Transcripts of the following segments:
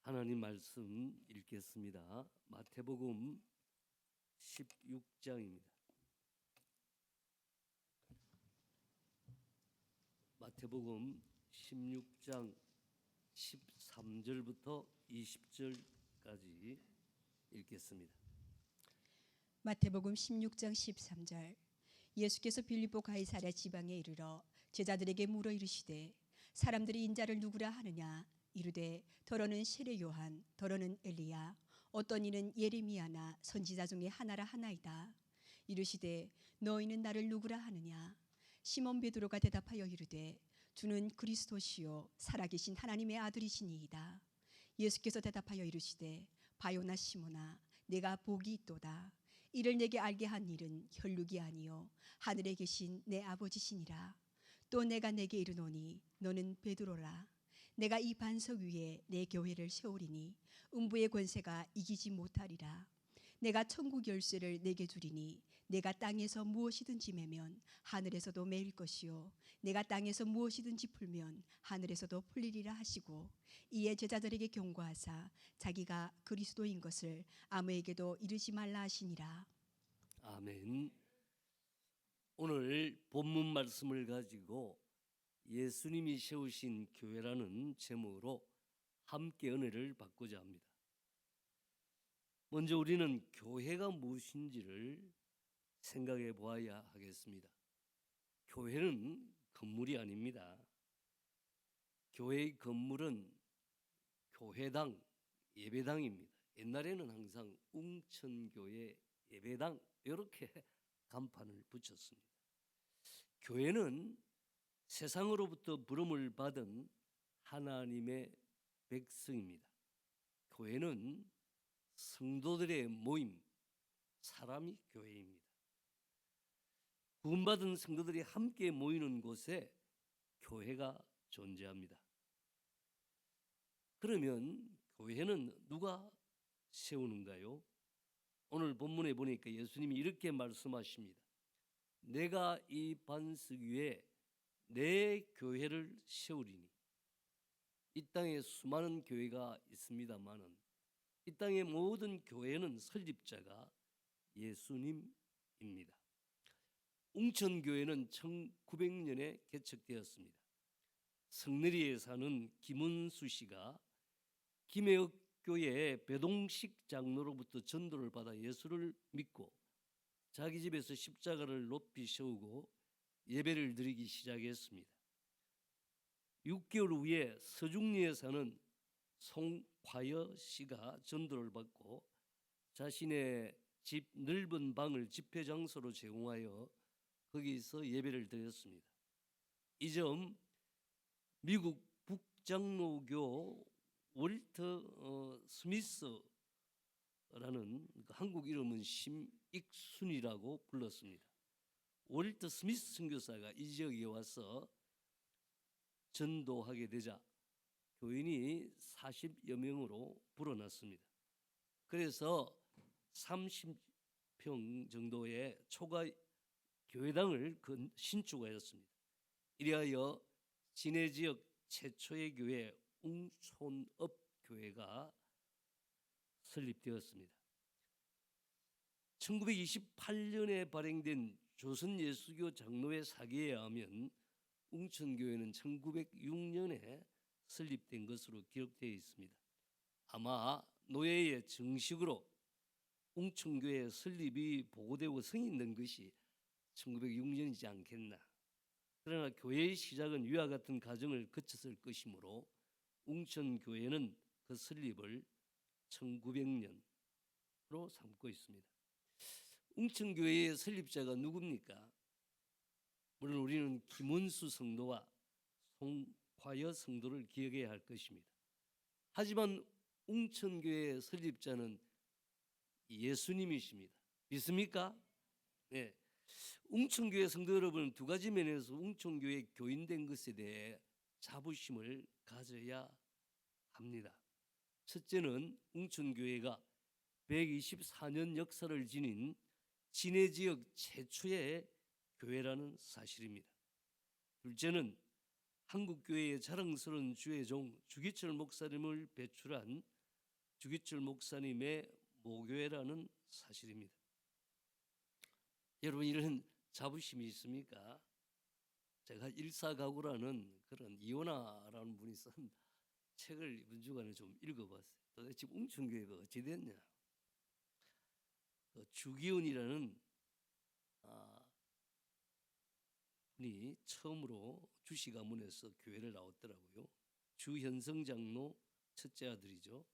하나님 말씀 읽겠습니다. 마태복음 16장입니다. 마태복음 16장 13절부터 20절까지 읽겠습니다. 마태복음 16장 13절. 예수께서 빌립보 가이사랴 지방에 이르러 제자들에게 물어 이르시되 사람들이 인자를 누구라 하느냐. 이르되 더러는 세례 요한, 더러는 엘리야, 어떤 이는 예레미야나 선지자 중에 하나라 하나이다. 이르시되 너희는 나를 누구라 하느냐. 시몬 베드로가 대답하여 이르되 주는 그리스도시요 살아계신 하나님의 아들이시니이다. 예수께서 대답하여 이르시되 바요나 시몬아, 내가 복이 있도다. 이를 내게 알게 한 일은 혈육이 아니요 하늘에 계신 내 아버지시니라. 또 내가 내게 이르노니 너는 베드로라. 내가 이 반석 위에 내 교회를 세우리니 음부의 권세가 이기지 못하리라. 내가 천국 열쇠를 내게 주리니 내가 땅에서 무엇이든지 매면 하늘에서도 매일 것이요 내가 땅에서 무엇이든지 풀면 하늘에서도 풀리리라 하시고, 이에 제자들에게 경고하사 자기가 그리스도인 것을 아무에게도 이르지 말라 하시니라. 아멘. 오늘 본문 말씀을 가지고 예수님이 세우신 교회라는 제목으로 함께 은혜를 받고자 합니다. 먼저 우리는 교회가 무엇인지를 생각해 보아야 하겠습니다. 교회는 건물이 아닙니다. 교회의 건물은 교회당, 예배당입니다. 옛날에는 항상 웅천교회 예배당 이렇게 간판을 붙였습니다. 교회는 세상으로부터 부름을 받은 하나님의 백성입니다. 교회는 성도들의 모임, 사람이 교회입니다. 구원받은 성도들이 함께 모이는 곳에 교회가 존재합니다. 그러면 교회는 누가 세우는가요? 오늘 본문에 보니까 예수님이 이렇게 말씀하십니다. 내가 이 반석 위에 내 교회를 세우리니. 이 땅에 수많은 교회가 있습니다마는 이 땅의 모든 교회는 설립자가 예수님입니다. 웅천교회는 1900년에 개척되었습니다. 성내리에 사는 김은수 씨가 김해옥교회 배동식 장로로부터 전도를 받아 예수를 믿고 자기 집에서 십자가를 높이 세우고 예배를 드리기 시작했습니다. 6개월 후에 서중리에 사는 송화여 씨가 전도를 받고 자신의 집 넓은 방을 집회 장소로 제공하여 거기서 예배를 드렸습니다. 이 점 미국 북장로교 월터 스미스라는 한국 이름은 심익순이라고 불렀습니다. 월터 스미스 선교사가 이 지역에 와서 전도하게 되자 교인이 40여 명으로 불어났습니다. 그래서 30평 정도의 초가 교회당을 신축하였습니다. 이리하여 진해 지역 최초의 교회 웅촌읍교회가 설립되었습니다. 1928년에 발행된 조선예수교 장로회 사기에 의하면 웅천교회는 1906년에 설립된 것으로 기록되어 있습니다. 아마 노예의 정식으로 웅천교회 설립이 보고되고 승인된 것이 1906년이지 않겠나. 그러나 교회의 시작은 위와 같은 과정을 거쳤을 것이므로 웅천교회는 그 설립을 1900년으로 삼고 있습니다. 웅천교회의 설립자가 누굽니까? 물론 우리는 김은수 성도와 송화여 성도를 기억해야 할 것입니다. 하지만 웅천교회의 설립자는 예수님이십니다. 믿습니까? 네. 웅천교회 성도 여러분은 두 가지 면에서 웅천교회 교인된 것에 대해 자부심을 가져야 합니다. 첫째는 웅천교회가 124년 역사를 지닌 진해 지역 최초의 교회라는 사실입니다. 둘째는 한국교회의 자랑스러운 주의종 주기철 목사님을 배출한 주기철 목사님의 모교회라는 사실입니다. 여러분 이런 자부심이 있습니까? 제가 일사가구라는 그런 이원하라는 분이 쓴 책을 이번 주간에 좀 읽어봤어요. 도대체 웅천교회가 어찌 됐냐? 주기훈이라는 분이 처음으로 주시 가문에서 교회를 나왔더라고요. 주현성 장로 첫째 아들이죠.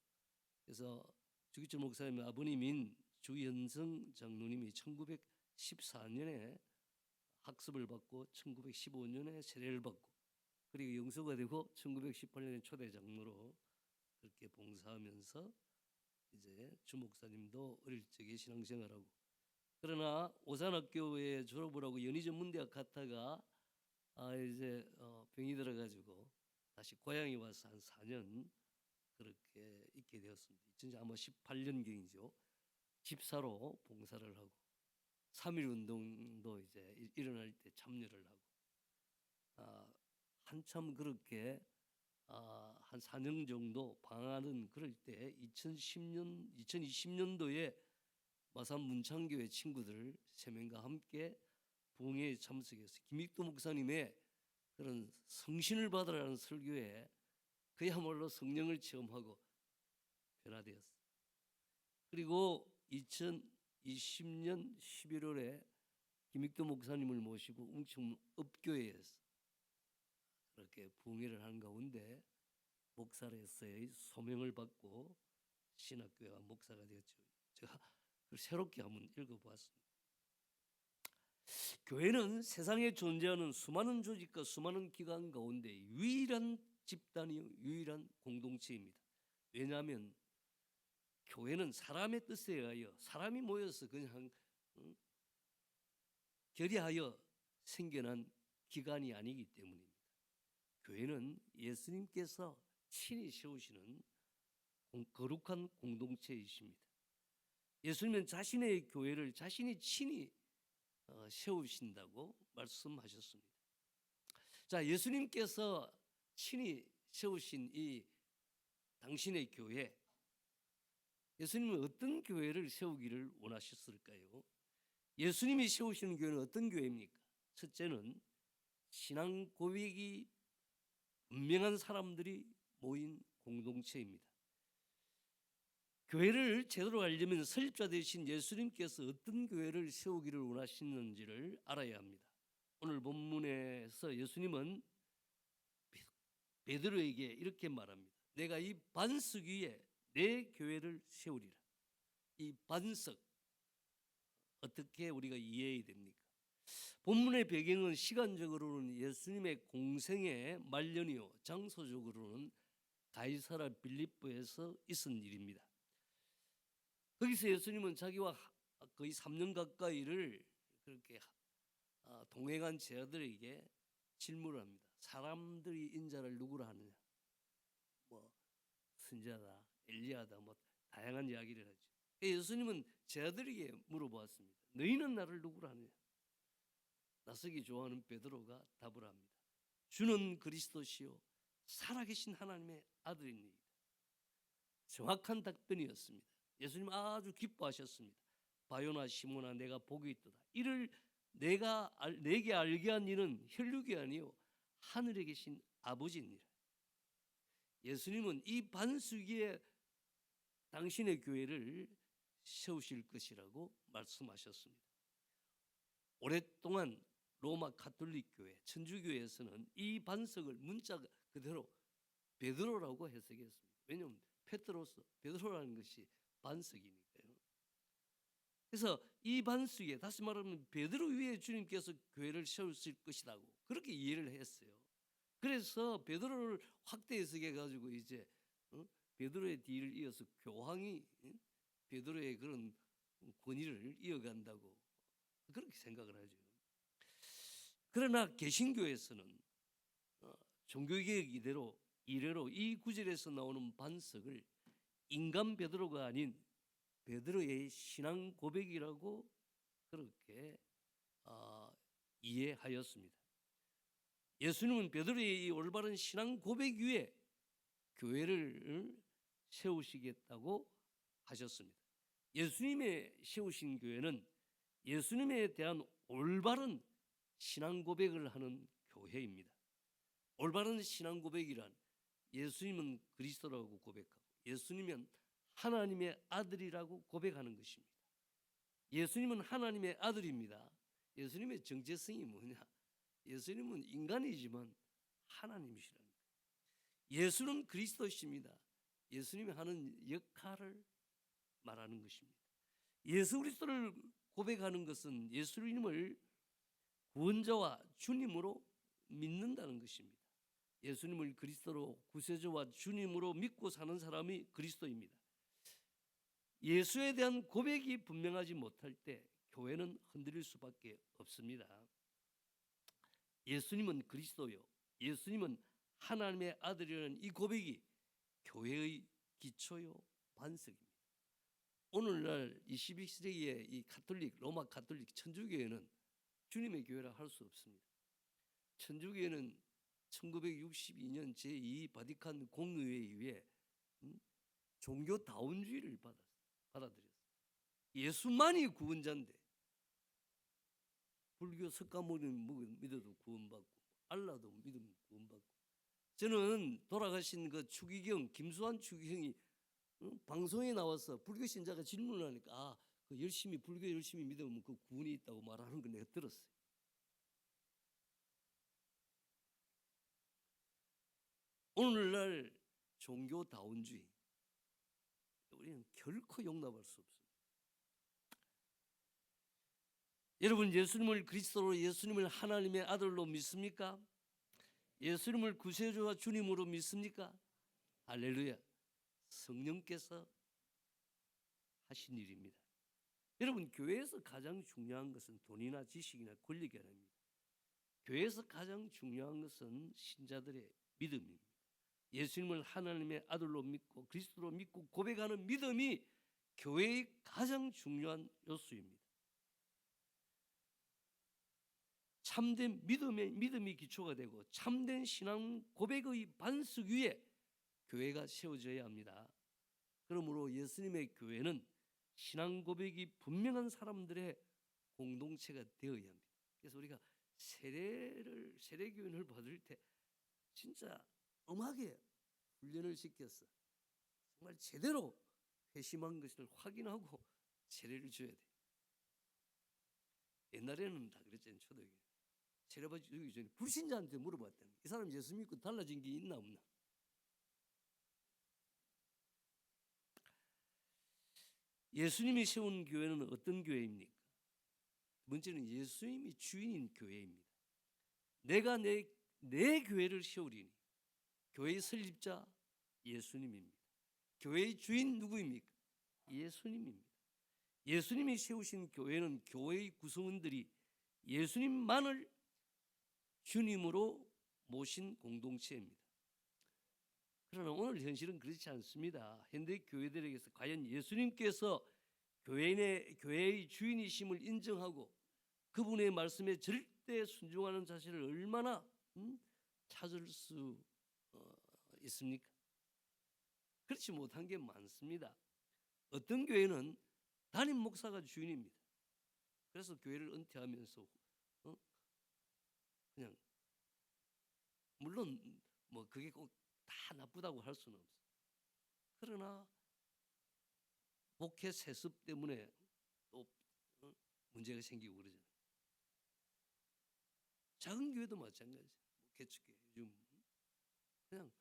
그래서 주기철 목사님의 아버님인 주현성 장로님이 1914년에 학습을 받고 1915년에 세례를 받고 그리고 영수가 되고 1918년에 초대 장로로 그렇게 봉사하면서 이제 주 목사님도 어릴 적에 신앙생활하고 그러나 오산학교에 졸업을 하고 연희전문대학 갔다가 이제 병이 들어가지고 다시 고향에 와서 한 4년 그렇게 있게 되었습니다. 2000 아마 18년경이죠. 집사로 봉사를 하고 3.1 운동도 이제 일어날 때 참여를 하고 한참 그렇게 한 4년 정도 방황하는 그럴 때 2020년도에 마산 문창교회 친구들 3명과 함께 부흥회에 참석해서 김익도 목사님의 그런 성신을 받으라는 설교에 그야말로 성령을 체험하고 변화되었어요. 그리고 2020년 11월에 김익도 목사님을 모시고 웅천 읍교회에서 그렇게 부흥회를 하는 가운데 목사로서의 소명을 받고 신학교와 목사가 되었죠. 제가 그걸 새롭게 한번 읽어보았습니다. 교회는 세상에 존재하는 수많은 조직과 수많은 기관 가운데 유일한 집단이요, 유일한 공동체입니다. 왜냐하면 교회는 사람의 뜻에 의하여 사람이 모여서 그냥 결의하여 생겨난 기관이 아니기 때문입니다. 교회는 예수님께서 친히 세우시는 거룩한 공동체이십니다. 예수님은 자신의 교회를 자신이 친히 세우신다고 말씀하셨습니다. 자, 예수님께서 친히 세우신 이 당신의 교회, 예수님은 어떤 교회를 세우기를 원하셨을까요? 예수님이 세우시는 교회는 어떤 교회입니까? 첫째는 신앙 고백이 분명한 사람들이 모인 공동체입니다. 교회를 제대로 알려면 설립자 되신 예수님께서 어떤 교회를 세우기를 원하시는지를 알아야 합니다. 오늘 본문에서 예수님은 베드로에게 이렇게 말합니다. 내가 이 반석 위에 내 교회를 세우리라. 이 반석 어떻게 우리가 이해해야 됩니까? 본문의 배경은 시간적으로는 예수님의 공생의 말년이요, 장소적으로는 가이사라 빌립보에서 있은 일입니다. 거기서 예수님은 자기와 거의 3년 가까이를 그렇게 동행한 제자들에게 질문을 합니다. 사람들이 인자를 누구라 하느냐? 뭐 선지자다, 엘리야다, 뭐 다양한 이야기를 하죠. 예수님은 제자들에게 물어보았습니다. 너희는 나를 누구라 하느냐? 나서기 좋아하는 베드로가 답을 합니다. 주는 그리스도시요 살아계신 하나님의 아들입니다. 정확한 답변이었습니다. 예수님 아주 기뻐하셨습니다. 바요나 시모나 내가 복이 있도다. 이를 내게 알게 한 이는 혈육이 아니요 하늘에 계신 아버지니라. 예수님은 이 반석 위에 당신의 교회를 세우실 것이라고 말씀하셨습니다. 오랫동안 로마 가톨릭 교회, 천주교회에서는 이 반석을 문자 그대로 베드로라고 해석했습니다. 왜냐하면 페트로스, 베드로라는 것이 반석이니까요. 그래서 이 반석 위에, 다시 말하면 베드로 위에 주님께서 교회를 세우실 것이라고 그렇게 이해를 했어요. 그래서 베드로를 확대 해석해 가지고 이제 베드로의 뒤를 이어서 교황이 베드로의 그런 권위를 이어간다고 그렇게 생각을 하죠. 그러나 개신교에서는 종교개혁 이래로 이 구절에서 나오는 반석을 인간 베드로가 아닌 베드로의 신앙 고백이라고 그렇게 이해하였습니다. 예수님은 베드로의 이 올바른 신앙 고백 위에 교회를 세우시겠다고 하셨습니다. 예수님의 세우신 교회는 예수님에 대한 올바른 신앙 고백을 하는 교회입니다. 올바른 신앙 고백이란 예수님은 그리스도라고 고백하고 예수님은 하나님의 아들이라고 고백하는 것입니다. 예수님은 하나님의 아들입니다. 예수님의 정체성이 뭐냐? 예수님은 인간이지만 하나님이시라는 거예요. 예수는 그리스도십니다. 예수님이 하는 역할을 말하는 것입니다. 예수 그리스도를 고백하는 것은 예수님을 구원자와 주님으로 믿는다는 것입니다. 예수님을 그리스도로 구세주와 주님으로 믿고 사는 사람이 그리스도입니다. 예수에 대한 고백이 분명하지 못할 때 교회는 흔들릴 수밖에 없습니다. 예수님은 그리스도요, 예수님은 하나님의 아들이라는 이 고백이 교회의 기초요, 반석입니다. 오늘날 21세기의 이 가톨릭, 로마 가톨릭 천주교회는 주님의 교회라 할 수 없습니다. 천주교회는 1962년 제2 바티칸 공의회에 의해 종교다운주의를 받아들였어요. 예수만이 구원자인데 불교 석가모니 믿어도 구원받고 알라도 믿으면 구원받고, 저는 돌아가신 그 추기경 김수환 추기경이 방송에 나와서 불교 신자가 질문을 하니까 그 열심히 불교 열심히 믿으면 그 구원이 있다고 말하는 걸 내가 들었어요. 오늘날 종교다운주의 우리는 결코 용납할 수 없습니다. 여러분, 예수님을 그리스도로, 예수님을 하나님의 아들로 믿습니까? 예수님을 구세주와 주님으로 믿습니까? 할렐루야. 성령께서 하신 일입니다. 여러분, 교회에서 가장 중요한 것은 돈이나 지식이나 권력이 아닙니다. 교회에서 가장 중요한 것은 신자들의 믿음입니다. 예수님을 하나님의 아들로 믿고 그리스도로 믿고 고백하는 믿음이 교회의 가장 중요한 요소입니다. 참된 믿음이 기초가 되고 참된 신앙 고백의 반석 위에 교회가 세워져야 합니다. 그러므로 예수님의 교회는 신앙 고백이 분명한 사람들의 공동체가 되어야 합니다. 그래서 우리가 세례교훈을 받을 때 진짜 엄하게 훈련을 시켜서 정말 제대로 회심한 것을 확인하고 세례를 줘야 돼요. 옛날에는 다 그랬잖아요. 초대교회 세례받기 전에 불신자한테 물어봤다는, 이 사람 예수 믿고 달라진 게 있나 없나. 예수님이 세운 교회는 어떤 교회입니까? 두 번째는 예수님이 주인인 교회입니다. 내가 내 교회를 세우리니. 교회의 설립자 예수님입니다. 교회의 주인 누구입니까? 예수님입니다. 예수님이 세우신 교회는 교회의 구성원들이 예수님만을 주님으로 모신 공동체입니다. 그러나 오늘 현실은 그렇지 않습니다. 현대 교회들에게서 과연 예수님께서 교회의 주인이심을 인정하고 그분의 말씀에 절대 순종하는 자세를 얼마나 찾을 수 있습니까? 그렇지 못한 게 많습니다. 어떤 교회는 담임 목사가 주인입니다. 그래서 교회를 은퇴하면서 그냥, 물론 뭐 그게 꼭 다 나쁘다고 할 수는 없어요. 그러나 목회 세습 때문에 또 문제가 생기고 그러잖아요. 작은 교회도 마찬가지예요. 개척교회 요즘 그냥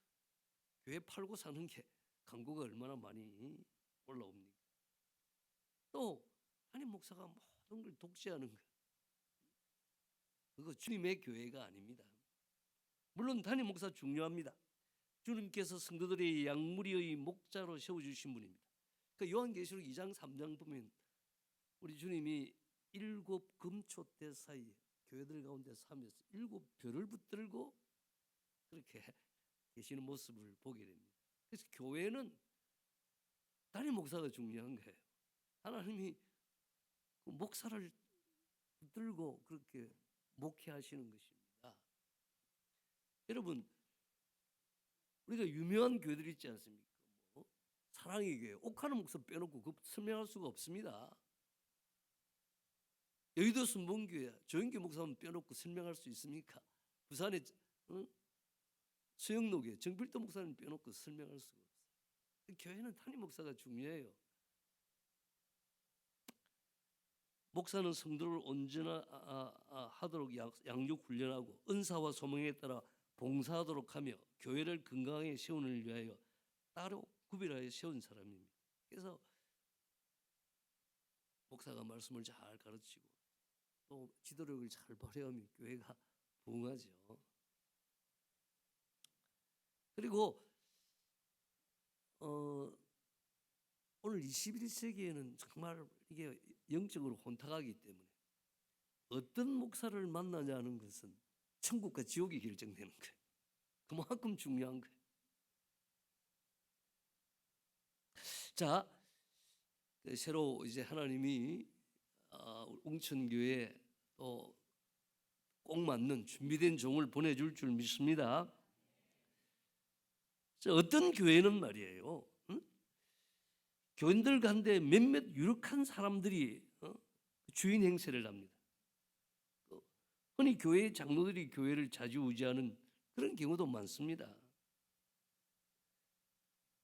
교회 팔고 사는 게 광고가 얼마나 많이 올라옵니까? 또 담임 목사가 모든 걸 독재하는 거예요. 그거 주님의 교회가 아닙니다. 물론 담임 목사 중요합니다. 주님께서 성도들의 양무리의 목자로 세워주신 분입니다. 그 요한계시록 2장 3장 보면 우리 주님이 7 금초대 사이에 교회들 가운데 서면서 7 별을 붙들고 그렇게 계시는 모습을 보게 됩니다. 그래서 교회는 담임 목사가 중요한 거예요. 하나님이 그 목사를 붙들고 그렇게 목회하시는 것입니다. 여러분, 우리가 유명한 교회들 있지 않습니까? 사랑의 교회, 옥하는 목사 빼놓고 그 설명할 수가 없습니다. 여의도 순복음교회 조영기 목사만 빼놓고 설명할 수 있습니까? 부산의 수영로교회 정필도 목사님 빼놓고 설명할 수가 없어요. 교회는 담임 목사가 중요해요. 목사는 성도를 온전하도록 양육 훈련하고 은사와 소명에 따라 봉사하도록 하며 교회를 건강하게 세우는 위하여 따로 구별하여 세운 사람입니다. 그래서 목사가 말씀을 잘 가르치고 또 지도력을 잘 발휘하면 교회가 부흥하죠. 그리고 오늘 21세기에는 정말 이게 영적으로 혼탁하기 때문에 어떤 목사를 만나냐는 것은 천국과 지옥이 결정되는 거예요. 그만큼 중요한 거예요. 자, 새로 이제 하나님이 웅천교회에 또 꼭 맞는 준비된 종을 보내줄 줄 믿습니다. 자, 어떤 교회는 말이에요. 교인들 가운데 몇몇 유력한 사람들이 주인 행세를 합니다. 흔히 교회 장로들이 교회를 좌지우지하는 그런 경우도 많습니다.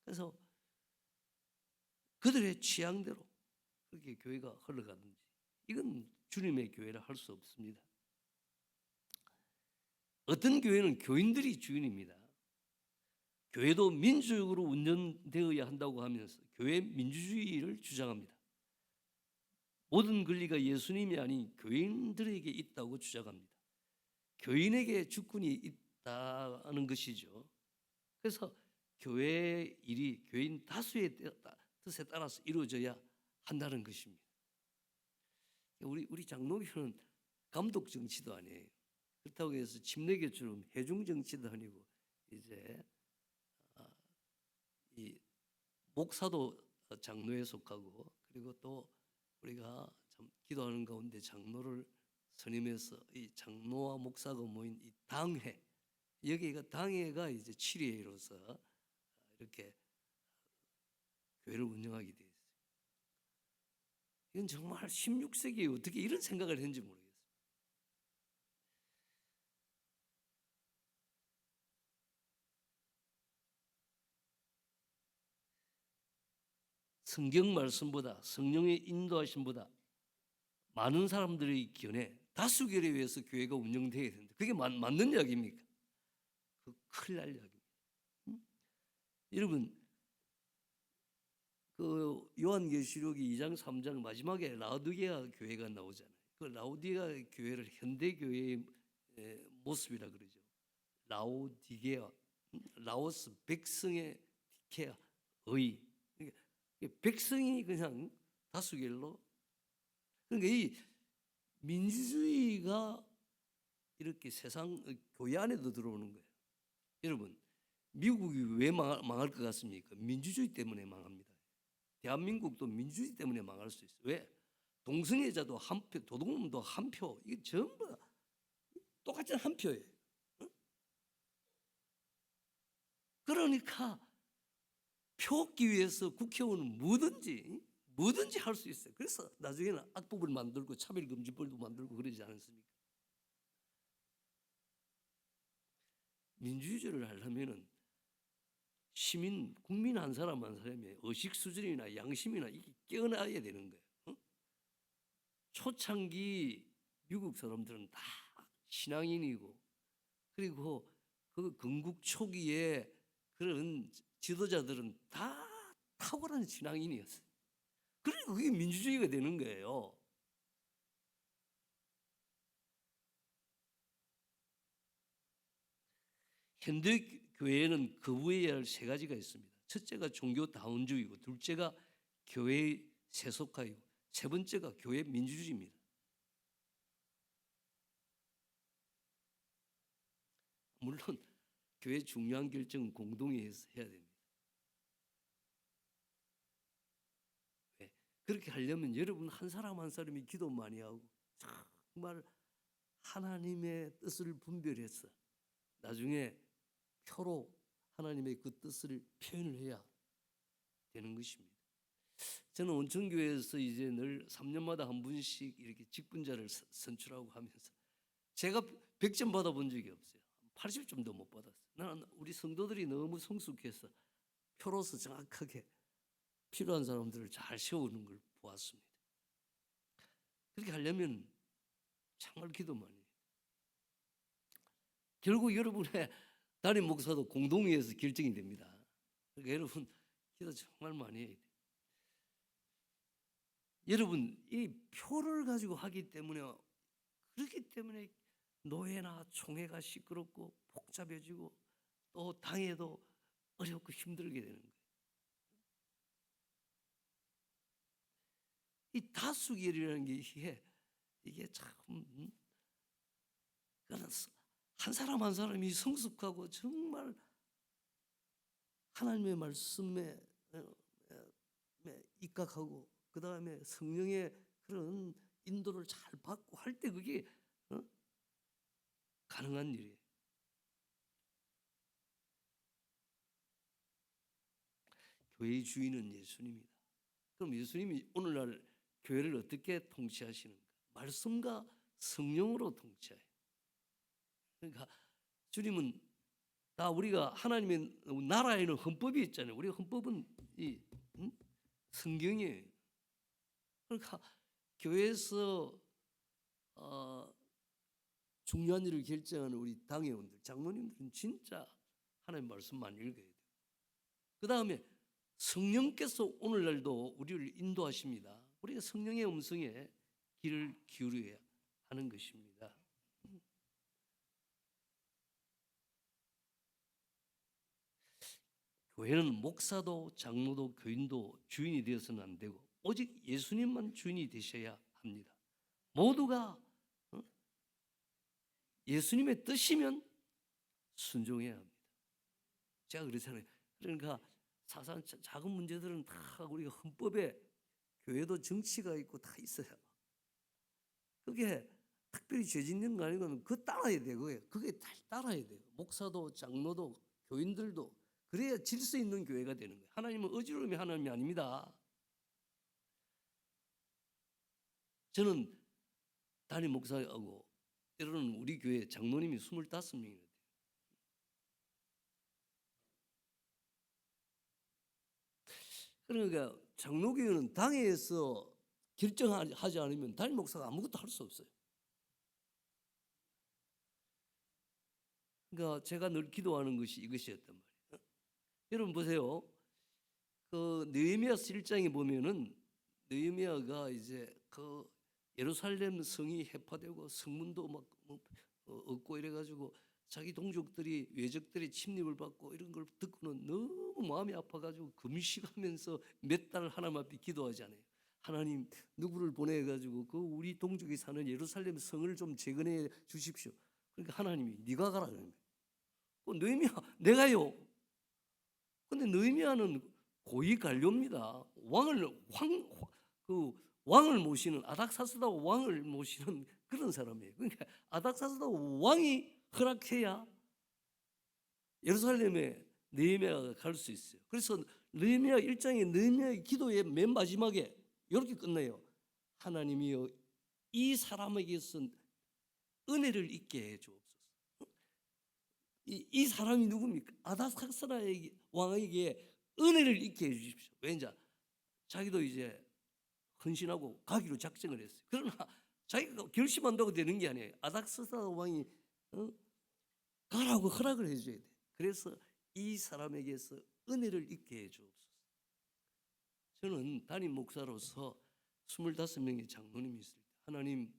그래서 그들의 취향대로 그렇게 교회가 흘러가든지 이건 주님의 교회라 할 수 없습니다. 어떤 교회는 교인들이 주인입니다. 교회도 민주적으로 운영되어야 한다고 하면서 교회 민주주의를 주장합니다. 모든 권리가 예수님이 아닌 교인들에게 있다고 주장합니다. 교인에게 주권이 있다는 것이죠. 그래서 교회 일이 교인 다수의 뜻에 따라서 이루어져야 한다는 것입니다. 우리 장로교는 감독 정치도 아니에요. 그렇다고 해서 침례교처럼 해중 정치도 아니고 이제 이 목사도 장로에 속하고 그리고 또 우리가 참 기도하는 가운데 장로를 선임해서 이 장로와 목사가 모인 이 당회, 여기가 당회가 이제 7회로서 이렇게 교회를 운영하게 되어 있어요. 이건 정말 16세기에 어떻게 이런 생각을 했는지 모르겠어요. 성경 말씀보다 성령의 인도하심보다 많은 사람들의 견해, 다수결에 의해서 교회가 운영되어야 된다. 그게 맞는 이야기입니까? 그 큰일 날 이야기입니다. 여러분, 그 요한계시록이 2장 3장 마지막에 라오디게아 교회가 나오잖아요. 그 라오디게아 교회를 현대 교회의 모습이라 그러죠. 라오디게아, 라오스 백성의 디케아, 의. 백성이 그냥 다수결로. 그러니까 이 민주주의가 이렇게 세상 교회 안에도 들어오는 거예요. 여러분, 미국이 왜 망할 것 같습니까? 민주주의 때문에 망합니다. 대한민국도 민주주의 때문에 망할 수 있어요. 왜? 동성애자도 한 표, 도둑놈도 한 표, 이게 전부 똑같은 한 표예요. 그러니까 표 얻기 위해서 국회의원은 뭐든지 할 수 있어요. 그래서 나중에는 악법을 만들고 차별금지법도 만들고 그러지 않습니까? 민주주의를 하려면은 국민 한 사람 한 사람의 의식 수준이나 양심이나 이게 깨어나야 되는 거예요. 초창기 미국 사람들은 다 신앙인이고 그리고 그 건국 초기에 그런 지도자들은 다 탁월한 신앙인이었어요. 그러니까 그게 민주주의가 되는 거예요. 현대 교회에는 거부해야 할 세 가지가 있습니다. 첫째가 종교 다원주의고, 둘째가 교회 세속화이고, 세 번째가 교회 민주주의입니다. 물론 교회 중요한 결정은 공동이 해서 해야 됩니다. 왜? 그렇게 하려면 여러분 한 사람 한 사람이 기도 많이 하고 정말 하나님의 뜻을 분별해서 나중에 표로 하나님의 그 뜻을 표현을 해야 되는 것입니다. 저는 온천교회에서 이제 늘 3년마다 한 분씩 이렇게 직분자를 선출하고 하면서 제가 100점 받아본 적이 없어요. 80점도 못 받았어요. 나는 우리 성도들이 너무 성숙해서 표로서 정확하게 필요한 사람들을 잘 세우는 걸 보았습니다. 그렇게 하려면 정말 기도 많이 해요. 결국 여러분의 담임 목사도 공동회에서 결정이 됩니다. 그러니까 여러분 기도 정말 많이 해야 돼요. 여러분 이 표를 가지고 하기 때문에 그렇기 때문에 노회나 총회가 시끄럽고 복잡해지고 또 당에도 어렵고 힘들게 되는 거예요. 이 다수결이라는 게 이게 참 한 사람 한 사람이 성숙하고 정말 하나님의 말씀에 입각하고 그 다음에 성령의 그런 인도를 잘 받고 할 때 그게 가능한 일이에요. 교회의 주인은 예수님이다. 그럼 예수님이 오늘날 교회를 어떻게 통치하시는가? 말씀과 성령으로 통치해요. 그러니까 주님은 다 우리가 하나님의 나라에는 헌법이 있잖아요. 우리 헌법은 이 성경이에요. 그러니까 교회에서 중요한 일을 결정하는 우리 당회원들, 장로님들은 진짜 하나님 말씀 많이 읽어야 돼요. 그 다음에 성령께서 오늘날도 우리를 인도하십니다. 우리가 성령의 음성에 귀를 기울여야 하는 것입니다. 교회는 목사도 장로도 교인도 주인이 되어서는 안 되고 오직 예수님만 주인이 되셔야 합니다. 모두가 예수님의 뜻이면 순종해야 합니다. 제가 그러잖아요. 그러니까 사소한 작은 문제들은 다 우리가 헌법에 교회도 정치가 있고 다 있어요. 그게 특별히 죄 짓는 거 아니고 그거 따라야 돼요. 그게 다 따라야 돼요. 목사도 장로도 교인들도 그래야 질서 있는 교회가 되는 거예요. 하나님은 어지러움이 하나님이 아닙니다. 저는 담임 목사하고 때로는 우리 교회 장로님이 25명이나 돼요. 그러니까 장로교회는 당회에서 결정하지 않으면 담임 목사가 아무것도 할 수 없어요. 그러니까 제가 늘 기도하는 것이 이것이었단 말이에요. 여러분 보세요. 그 느헤미야서 1장에 보면은 느헤미야가 이제 그 예루살렘 성이 해파되고 성문도 막 없고 이래가지고 자기 동족들이 외적들이 침입을 받고 이런 걸 듣고는 너무 마음이 아파가지고 금식하면서 몇 달 하나님 앞에 기도하지 않아요. 하나님 누구를 보내가지고 그 우리 동족이 사는 예루살렘 성을 좀 재건해 주십시오. 그러니까 하나님이 네가 가라 그러는 거예요. 느헤미야 내가요. 근데 느헤미야는 고위 관료입니다. 왕을 모시는 아닥사스다 왕을 모시는 그런 사람이에요. 그러니까 아닥사스다 왕이 허락해야 예루살렘에 느헤미야가 갈 수 있어요. 그래서 느헤미야 1장의 느헤미야의 기도의 맨 마지막에 이렇게 끝나요. 하나님이여 이 사람에게서 은혜를 있게 해 주옵소서. 이 사람이 누굽니까? 아닥사스다 왕에게 은혜를 있게 해 주십시오. 왜냐? 자기도 이제 헌신하고 가기로 작정을 했어요. 그러나 자기가 결심한다고 되는 게 아니에요. 아닥사스다 왕이 가라고 허락을 해줘야 돼. 그래서 이 사람에게서 은혜를 있게 해 주옵소서. 저는 담임 목사로서 25명의 장로님이 있을 때 하나님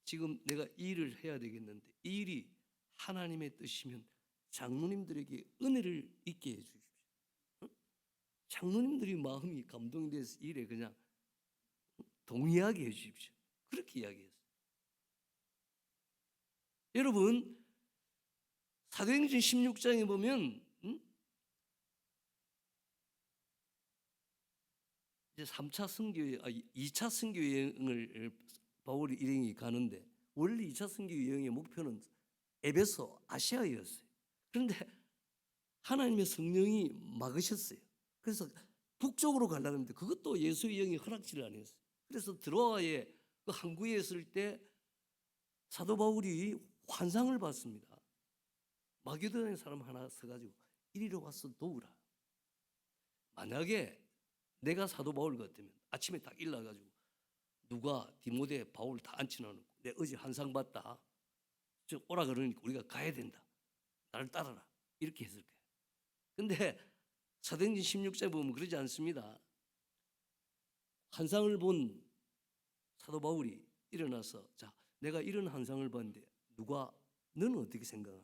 지금 내가 이 일을 해야 되겠는데 이 일이 하나님의 뜻이면 장로님들에게 은혜를 있게 해 주십시오. 장로님들이 마음이 감동이 돼서 일에 그냥 동의하게 해 주십시오. 그렇게 이야기했어요. 여러분 사도행전 16장에 보면 이제 2차 선교 여행을 바울이 일행이 가는데 원래 2차 선교 여행의 목표는 에베소 아시아였어요. 그런데 하나님의 성령이 막으셨어요. 그래서 북쪽으로 가려는데 그것도 예수의 영이 허락지를 안 했어요. 그래서 드로아의 그 항구에 있을 때 사도 바울이 환상을 봤습니다. 마게도냐의 사람 하나 서가지고 이리로 와서 도우라. 만약에 내가 사도 바울 같으면 아침에 딱 일어나가지고 누가 디모데 바울 다 앉혀놓고 내 어제 환상 봤다. 저 오라 그러니까 우리가 가야 된다. 나를 따라라. 이렇게 했을 거예요. 근데 사도행전 16장에 보면 그러지 않습니다. 환상을 본 사도 바울이 일어나서 자, 내가 이런 환상을 봤는데 누가 너는 어떻게 생각하노?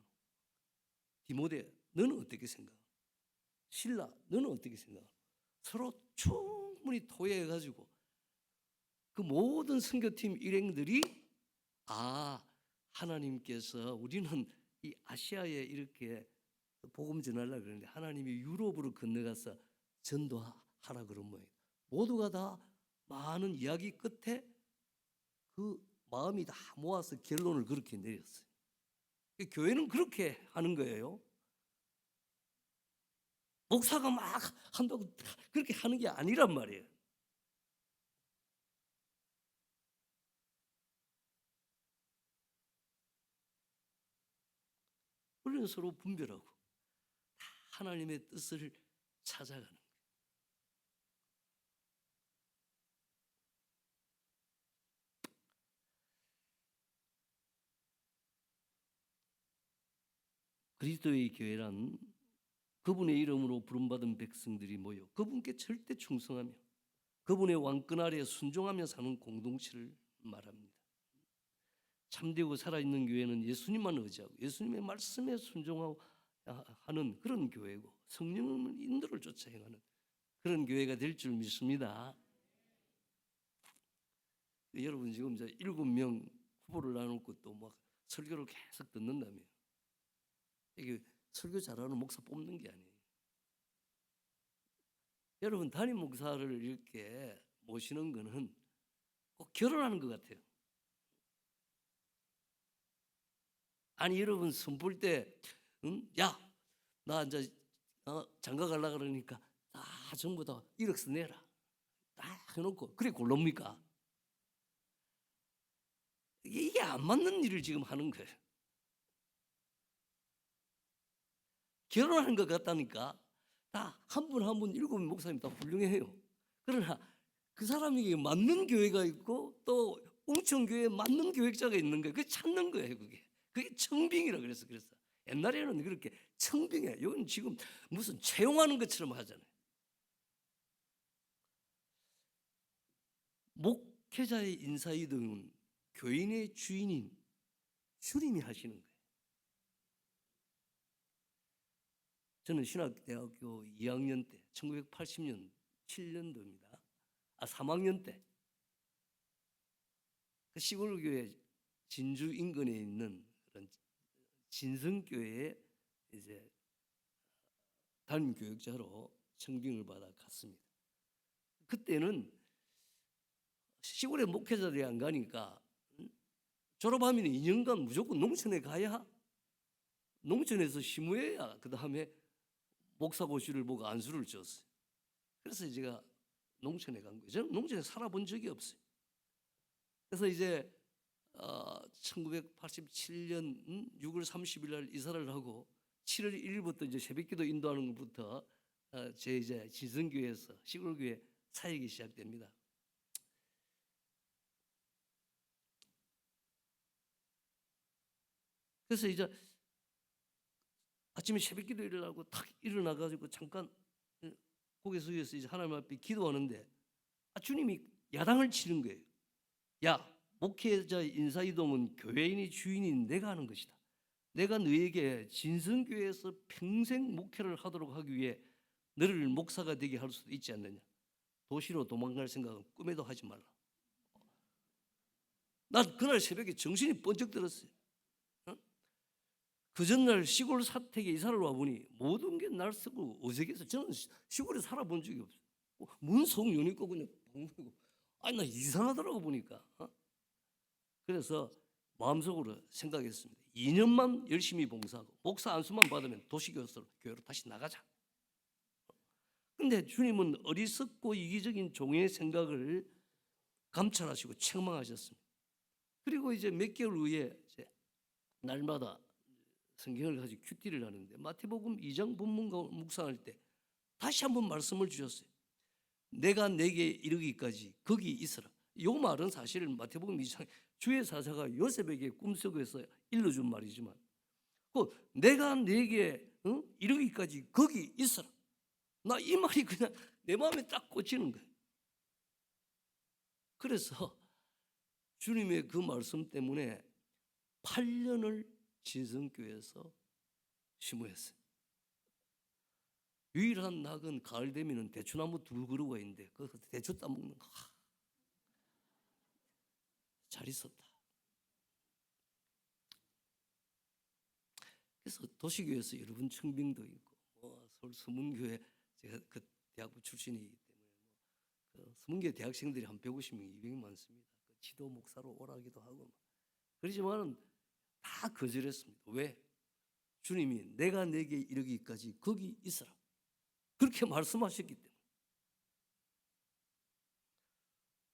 디모데 너는 어떻게 생각하노? 신라 너는 어떻게 생각하노? 서로 충분히 토의해가지고 그 모든 선교팀 일행들이 하나님께서 우리는 이 아시아에 이렇게 복음 전하려고 그러는데 하나님이 유럽으로 건너가서 전도하라 그런 모양이에요. 모두가 다 많은 이야기 끝에 그 마음이 다 모아서 결론을 그렇게 내렸어요. 교회는 그렇게 하는 거예요. 목사가 막 한다고 그렇게 하는 게 아니란 말이에요. 우리는 서로 분별하고 다 하나님의 뜻을 찾아가는 거예요. 그리스도의 교회란 그분의 이름으로 부름받은 백성들이 모여 그분께 절대 충성하며 그분의 왕권 아래 순종하며 사는 공동체를 말합니다. 참되고 살아있는 교회는 예수님만 의지하고 예수님의 말씀에 순종하고 하는 그런 교회고 성령의 인도를 쫓아 행하는 그런 교회가 될 줄 믿습니다. 여러분 지금 이제 7명 후보를 나누고 또 막 설교를 계속 듣는다며. 이게 설교 잘하는 목사 뽑는 게 아니에요. 여러분 담임 목사를 이렇게 모시는 거는 꼭 결혼하는 것 같아요. 아니 여러분 선볼 때 야, 나 이제 장가 가려고 그러니까 다 전부 다 1억씩 내라. 다 해놓고 그래 골릅니까? 이게 안 맞는 일을 지금 하는 거예요. 결혼하는 것 같다니까 다 한 분 한 분 7명 목사님 다 훌륭해요. 그러나 그 사람에게 맞는 교회가 있고 또 웅천교회에 맞는 교역자가 있는 거예요. 그게 찾는 거예요. 그게 청빙이라 그랬어. 옛날에는 그렇게 청빙해. 이건 지금 무슨 채용하는 것처럼 하잖아요. 목회자의 인사이동은 교인의 주인인 주님이 하시는 거예요. 저는 신학대학교 2학년 때 1980년 7년도입니다. 3학년 때 그 시골교회 진주 인근에 있는 그런 진성교회에 이제 담임 교역자로 청빙을 받아 갔습니다. 그때는 시골에 목회자들이 안 가니까 졸업하면 2년간 무조건 농촌에 가야 농촌에서 시무해야 그 다음에 목사고시를 보고 안수를 줬어요. 그래서 제가 농촌에 간 거예요. 저는 농촌에 살아본 적이 없어요. 그래서 이제 1987년 6월 30일 날 이사를 하고 7월 1일부터 이제 새벽기도 인도하는 것부터 제 이제 진성교회에서 시골교회 사역이 시작됩니다. 그래서 이제 아침에 새벽기도 일어나고 탁 일어나가지고 잠깐 고개 숙여서 이제 하나님 앞에 기도하는데 주님이 야당을 치는 거예요. 야, 목회자 인사이동은 교회인이 주인인 내가 하는 것이다. 내가 너에게 진성교회에서 평생 목회를 하도록 하기 위해 너를 목사가 되게 할 수도 있지 않느냐. 도시로 도망갈 생각은 꿈에도 하지 말라. 난 그날 새벽에 정신이 번쩍 들었어요. 그 전날 시골 사택에 이사를 와보니 모든 게 낯설고 어색해서 저는 시골에 살아본 적이 없어요. 문속 연이고 그냥 봉고 나 이상하더라고 보니까. 그래서 마음속으로 생각했습니다. 2년만 열심히 봉사하고 목사 안수만 받으면 도시교회로 다시 나가자. 근데 주님은 어리석고 이기적인 종의 생각을 감찰하시고 책망하셨습니다. 그리고 이제 몇 개월 후에 이제 날마다 성경을 가지고 큐티를 하는데 마태복음 2장 본문 묵상할 때 다시 한번 말씀을 주셨어요. 내가 내게 이르기까지 거기 있으라. 이 말은 사실 마태복음 2장 주의 사자가 요셉에게 꿈속에서 일러준 말이지만 내가 내게 이르기까지 거기 있어라. 나 이 말이 그냥 내 마음에 딱 꽂히는 거예요. 그래서 주님의 그 말씀 때문에 8년을 진성교회에서 심우했어요. 유일한 낙은 가을 되면 대추나무 2그루가 있는데 그 대추 따먹는 거. 잘 있었다. 그래서 도시교회에서 여러분 청빙도 있고 서울 서문교회 제가 그 대학부 출신이기 때문에 그 서문교회 대학생들이 한 150명, 200명 많습니다. 그 지도 목사로 오라기도 하고 그러지만 다 거절했습니다. 왜? 주님이 내가 내게 이르기까지 거기 있어라. 그렇게 말씀하셨기 때문에.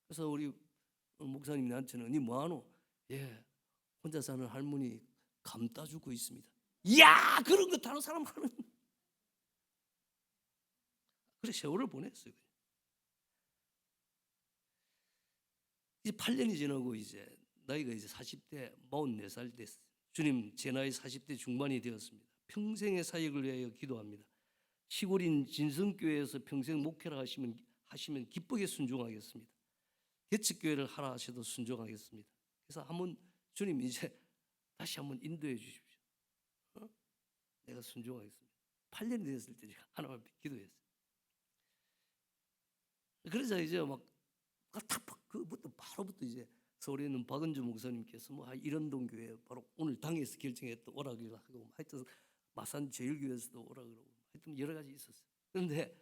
그래서 우리 목사님이 나한테는 니 뭐하노? 예, 혼자 사는 할머니 감 따주고 있습니다. 이야, 그런 거 다른 사람 하는. 그래 세월을 보냈어요. 이제 8년이 지나고 이제 나이가 이제 40대 44살 됐어요. 주님 제 나이 40대 중반이 되었습니다. 평생의 사역을 위하여 기도합니다. 시골인 진성교회에서 평생 목회를 하시면 기쁘게 순종하겠습니다. 개척교회를 하라 하셔도 순종하겠습니다. 그래서 한번 주님 이제 다시 한번 인도해 주십시오. 내가 순종하겠습니다. 8년이 됐을 때 제가 하나님 앞에 기도했어요. 그러자 이제 그부터 바로부터 이제 서울에 있는 박은주 목사님께서 이런동 교회 바로 오늘 당에서 결정했던 오라기를 하고 하여튼 마산 제일교회에서도 오라 그러고 하여튼 여러 가지 있었어요. 그런데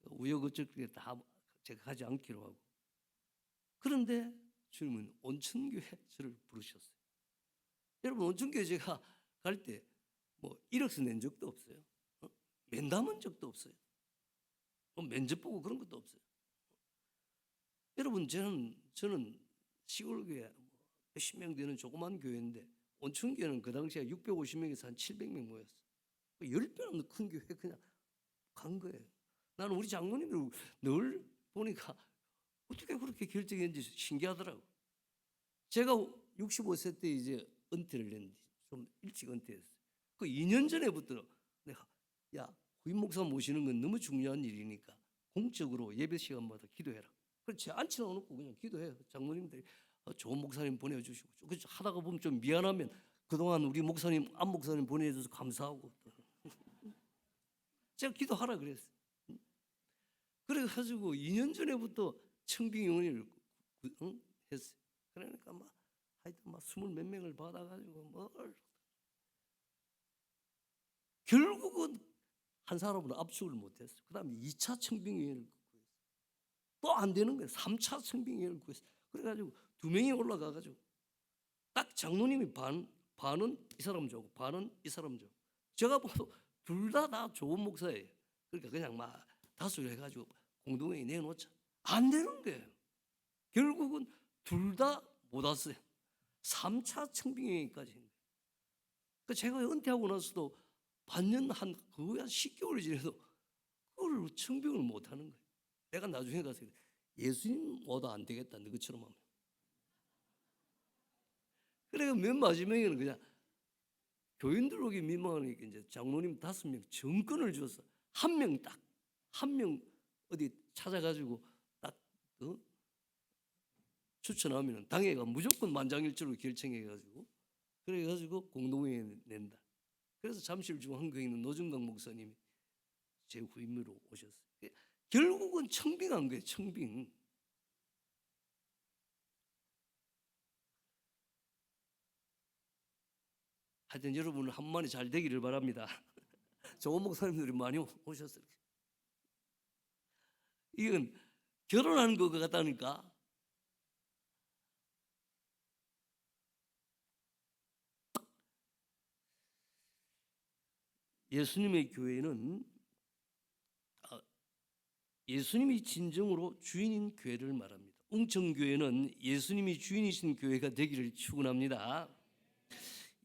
우여곡절에 다 제가 가지 않기로 하고 그런데 주님은 온천교회 저를 부르셨어요. 여러분 온천교회 제가 갈 때 뭐 1억서 낸 적도 없어요. 면담한 적도 없어요. 면접 보고 그런 것도 없어요. 여러분 저는 시골교회 몇십 명 되는 조그만 교회인데 온천교회는 그 당시에 650명에서 한 700명 모였어요. 10배나 큰 교회 그냥 간 거예요. 나는 우리 장로님을 늘 보니까 어떻게 그렇게 결정했는지 신기하더라고. 제가 65세 때 이제 은퇴를 했는데 좀 일찍 은퇴했어요. 그 2년 전에부터 내가 후임 목사 모시는 건 너무 중요한 일이니까 공적으로 예배 시간마다 기도해라. 그래서 앉혀놓고 그냥 기도해요. 장로님들이 좋은 목사님 보내주시고 하다가 보면 좀 미안하면 그동안 우리 목사님 안 목사님 보내줘서 감사하고 제가 기도하라 그랬어요. 그래가지고 2년 전에부터 청빙위원회를 했어요. 그러니까 하여튼 20몇 명을 받아가지고 결국은 한 사람으로 압축을 못했어요. 그 다음에 2차 청빙위원회를 구했어요. 또 안 되는 거예요. 3차 청빙위원회를 구했어요. 그래가지고 2명이 올라가가지고 딱 장로님이 반은 이 사람 좋고 반은 이 사람 좋고 제가 봐도 둘 다 좋은 목사예요. 그러니까 그냥 다수를 해가지고 공동회의 내놓자. 안 되는 거예요. 결국은 둘 다 못 왔어요. 3차 청빙회의까지. 그러니까 제가 은퇴하고 나서도 반년 거의 한 10개월 지나도 그걸 청빙을 못 하는 거예요. 내가 나중에 가서 예수님 와도 안 되겠다. 너희처럼 하면. 그래서 맨 마지막에는 그냥 교인들 오기 민망하니까 이제 장로님 5명 정권을 줘서 한 명 어디 찾아가지고 딱 추천하면 당회가 무조건 만장일치로 결정해가지고 그래가지고 공동회의에 낸다. 그래서 잠실중앙교회 있는 노중강 목사님이 제 후임으로 오셨어요. 결국은 청빙한 거예요. 청빙. 하여튼 여러분 한마디 잘 되기를 바랍니다. 좋은 목사님들이 많이 오셨어요. 이건 결혼하는 것 같다니까. 예수님의 교회는 예수님이 진정으로 주인인 교회를 말합니다. 웅천교회는 예수님이 주인이신 교회가 되기를 축원합니다.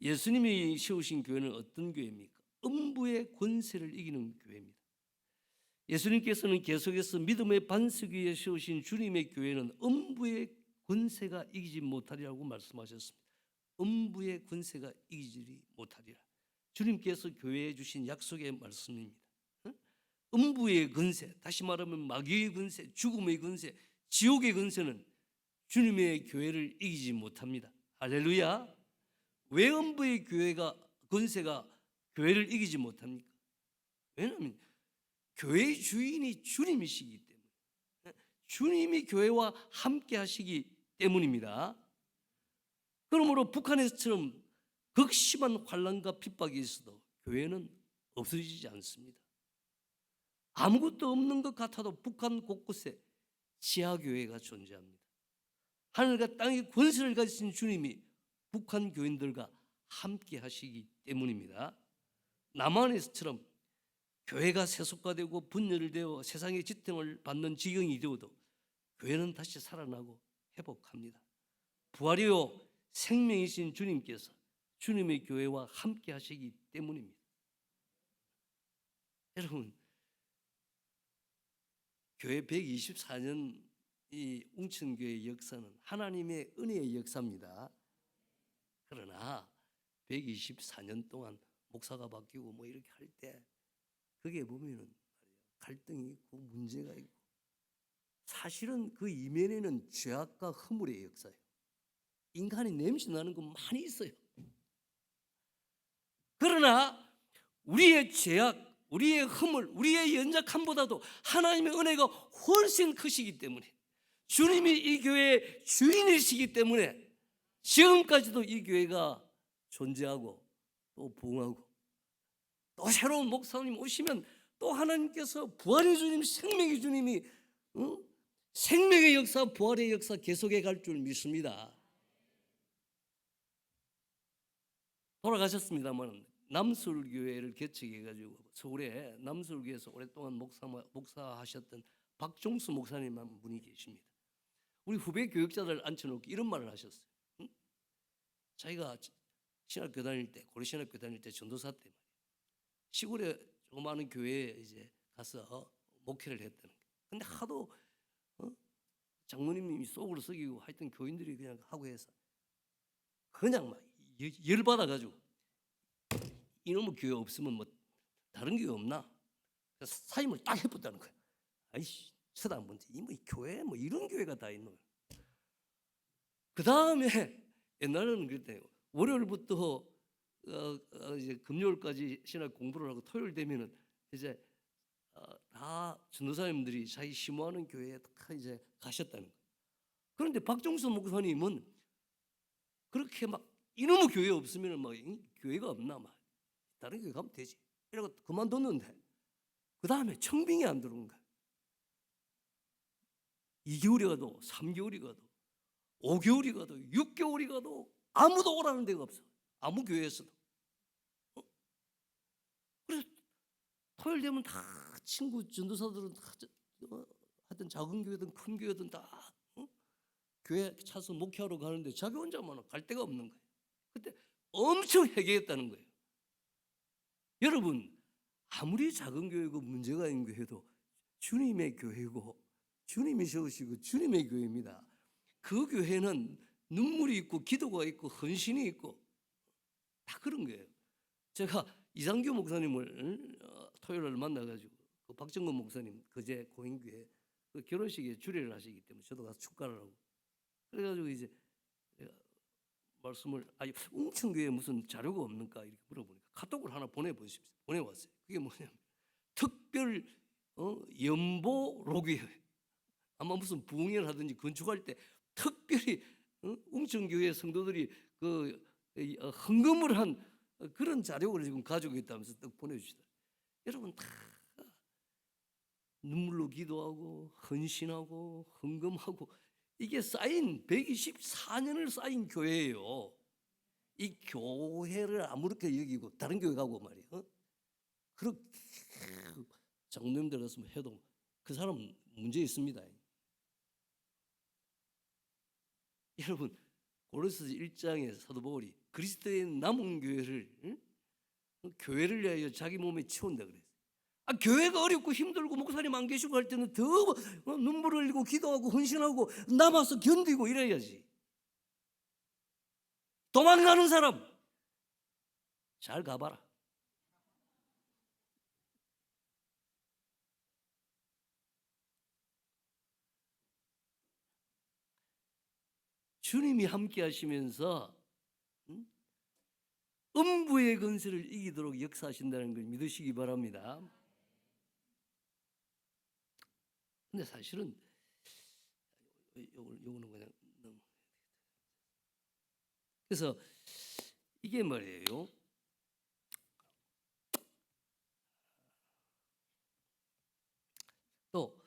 예수님이 세우신 교회는 어떤 교회입니까? 음부의 권세를 이기는 교회입니다. 예수님께서는 계속해서 믿음의 반석 위에 세우신 주님의 교회는 음부의 권세가 이기지 못하리라고 말씀하셨습니다. 음부의 권세가 이기지 못하리라. 주님께서 교회에 주신 약속의 말씀입니다. 음부의 권세, 다시 말하면 마귀의 권세, 죽음의 권세, 지옥의 권세는 주님의 교회를 이기지 못합니다. 할렐루야. 왜 음부의 권세가 교회를 이기지 못합니까? 왜냐하면 교회의 주인이 주님이시기 때문에, 주님이 교회와 함께 하시기 때문입니다. 그러므로 북한에서처럼 극심한 환난과 핍박이 있어도 교회는 없어지지 않습니다. 아무것도 없는 것 같아도 북한 곳곳에 지하교회가 존재합니다. 하늘과 땅의 권세를 가지신 주님이 북한 교인들과 함께 하시기 때문입니다. 남한에서처럼 교회가 세속화되고 분열되어 세상의 지탱을 받는 지경이 되어도 교회는 다시 살아나고 회복합니다. 부활이요 생명이신 주님께서 주님의 교회와 함께 하시기 때문입니다. 여러분, 교회 124년 이 웅천교회의 역사는 하나님의 은혜의 역사입니다. 그러나 124년 동안 목사가 바뀌고 뭐 이렇게 할 때 그게 보면은 갈등이 있고 문제가 있고, 사실은 그 이면에는 죄악과 허물의 역사예요. 인간이 냄새 나는 거 많이 있어요. 그러나 우리의 죄악, 우리의 허물, 우리의 연약함보다도 하나님의 은혜가 훨씬 크시기 때문에, 주님이 이 교회의 주인이시기 때문에 지금까지도 이 교회가 존재하고 또 부흥하고, 또 새로운 목사님 오시면 또 하나님께서 부활의 주님, 생명의 주님이 생명의 역사, 부활의 역사 계속해 갈 줄 믿습니다. 돌아가셨습니다만 남서울교회를 개척해가지고 서울에 남서울교회에서 오랫동안 목사하셨던 박종수 목사님 한 분이 계십니다. 우리 후배 교육자들 앉혀놓고 이런 말을 하셨어요. 자기가 신학교 다닐 때, 고려신학교 다닐 때 전도사 때 시골에 조그마한 교회에 이제 가서 목회를 했다는 거예요. 근데 하도 장모님이 속으로 썩이고 하여튼 교인들이 그냥 하고 해서 그냥 막 열받아가지고 이놈의 교회 없으면 뭐 다른 교회 없나? 그래서 사임을 딱 해봤다는 거예요. 아이씨, 쳐다보는데 이 교회 뭐 이런 교회가 다 있노. 그 다음에 옛날에는 그랬대요. 월요일부터 이제 금요일까지 신학 공부를 하고 토요일 되면은 이제 다 전도사님들이 자기 심호하는 교회에 다 이제 가셨다는 거예요. 그런데 박종수 목사님은 그렇게 막 이놈의 교회 없으면은 막 교회가 없나 막 다른 교회 가면 되지 이러고 그만뒀는데 그 다음에 청빙이 안 들어온 거야. 2개월이 가도 3개월이 가도 5개월이 가도 6개월이 가도 아무도 오라는 데가 없어. 아무 교회에서도. 그래서 토요일 되면 다 친구 전도사들은 다 하여튼 작은 교회든 큰 교회든 다 교회 차서 목회하러 가는데 자기 혼자만 갈 데가 없는 거예요. 그때 엄청 회개했다는 거예요. 여러분, 아무리 작은 교회고 문제가 있는 교회도 주님의 교회고 주님이 세우시고 주님의 교회입니다. 그 교회는 눈물이 있고 기도가 있고 헌신이 있고 다 그런 거예요. 제가 이상규 목사님을 토요일날 만나가지고 그 박정근 목사님 그제 고인교회 그 결혼식에 주례를 하시기 때문에 저도 가서 축가를 하고 그래가지고 이제 말씀을 웅천교회에 무슨 자료가 없는가 이렇게 물어보니까 카톡을 하나 보내왔어요. 그게 뭐냐면 특별 연보 로교회 아마 무슨 부흥회를 하든지 건축할 때 특별히 웅천교회 성도들이 그 헌금을 한 그런 자료를 지금 가지고 있다면서 딱 보내주시더라고요. 여러분 다 눈물로 기도하고 헌신하고 헌금하고 이게 쌓인 124년을 쌓인 교회예요. 이 교회를 아무렇게 여기고 다른 교회 가고 말이에요. 그렇게 장로님들 같으면 해도 그 사람 문제 있습니다. 여러분, 고린도서 1장에 사도 바울이 그리스도의 남은 교회를, 응? 교회를 위하여 자기 몸에 치운다 그랬어요. 교회가 어렵고 힘들고 목사님 안 계시고 할 때는 더 눈물을 흘리고 기도하고 헌신하고 남아서 견디고 이래야지. 도망가는 사람 잘 가봐라. 주님이 함께 하시면서 음부의 권세를 이기도록 역사하신다는 걸 믿으시기 바랍니다. 근데 사실은 요거는 그냥 그래서 이게 말이에요. 또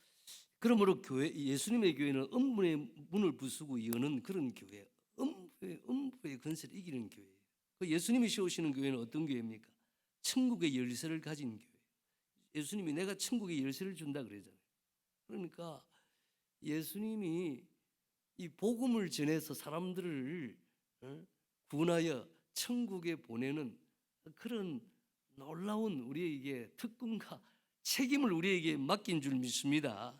그러므로 교회, 예수님의 교회는 음부의 문을 부수고 여는 그런 교회, 음부의 권세를 이기는 교회예요. 그 예수님이 세우시는 교회는 어떤 교회입니까? 천국의 열쇠를 가진 교회. 예수님이 내가 천국의 열쇠를 준다 그러잖아요. 그러니까 예수님이 이 복음을 전해서 사람들을 구원하여 천국에 보내는 그런 놀라운 우리에게 특권과 책임을 우리에게 맡긴 줄 믿습니다.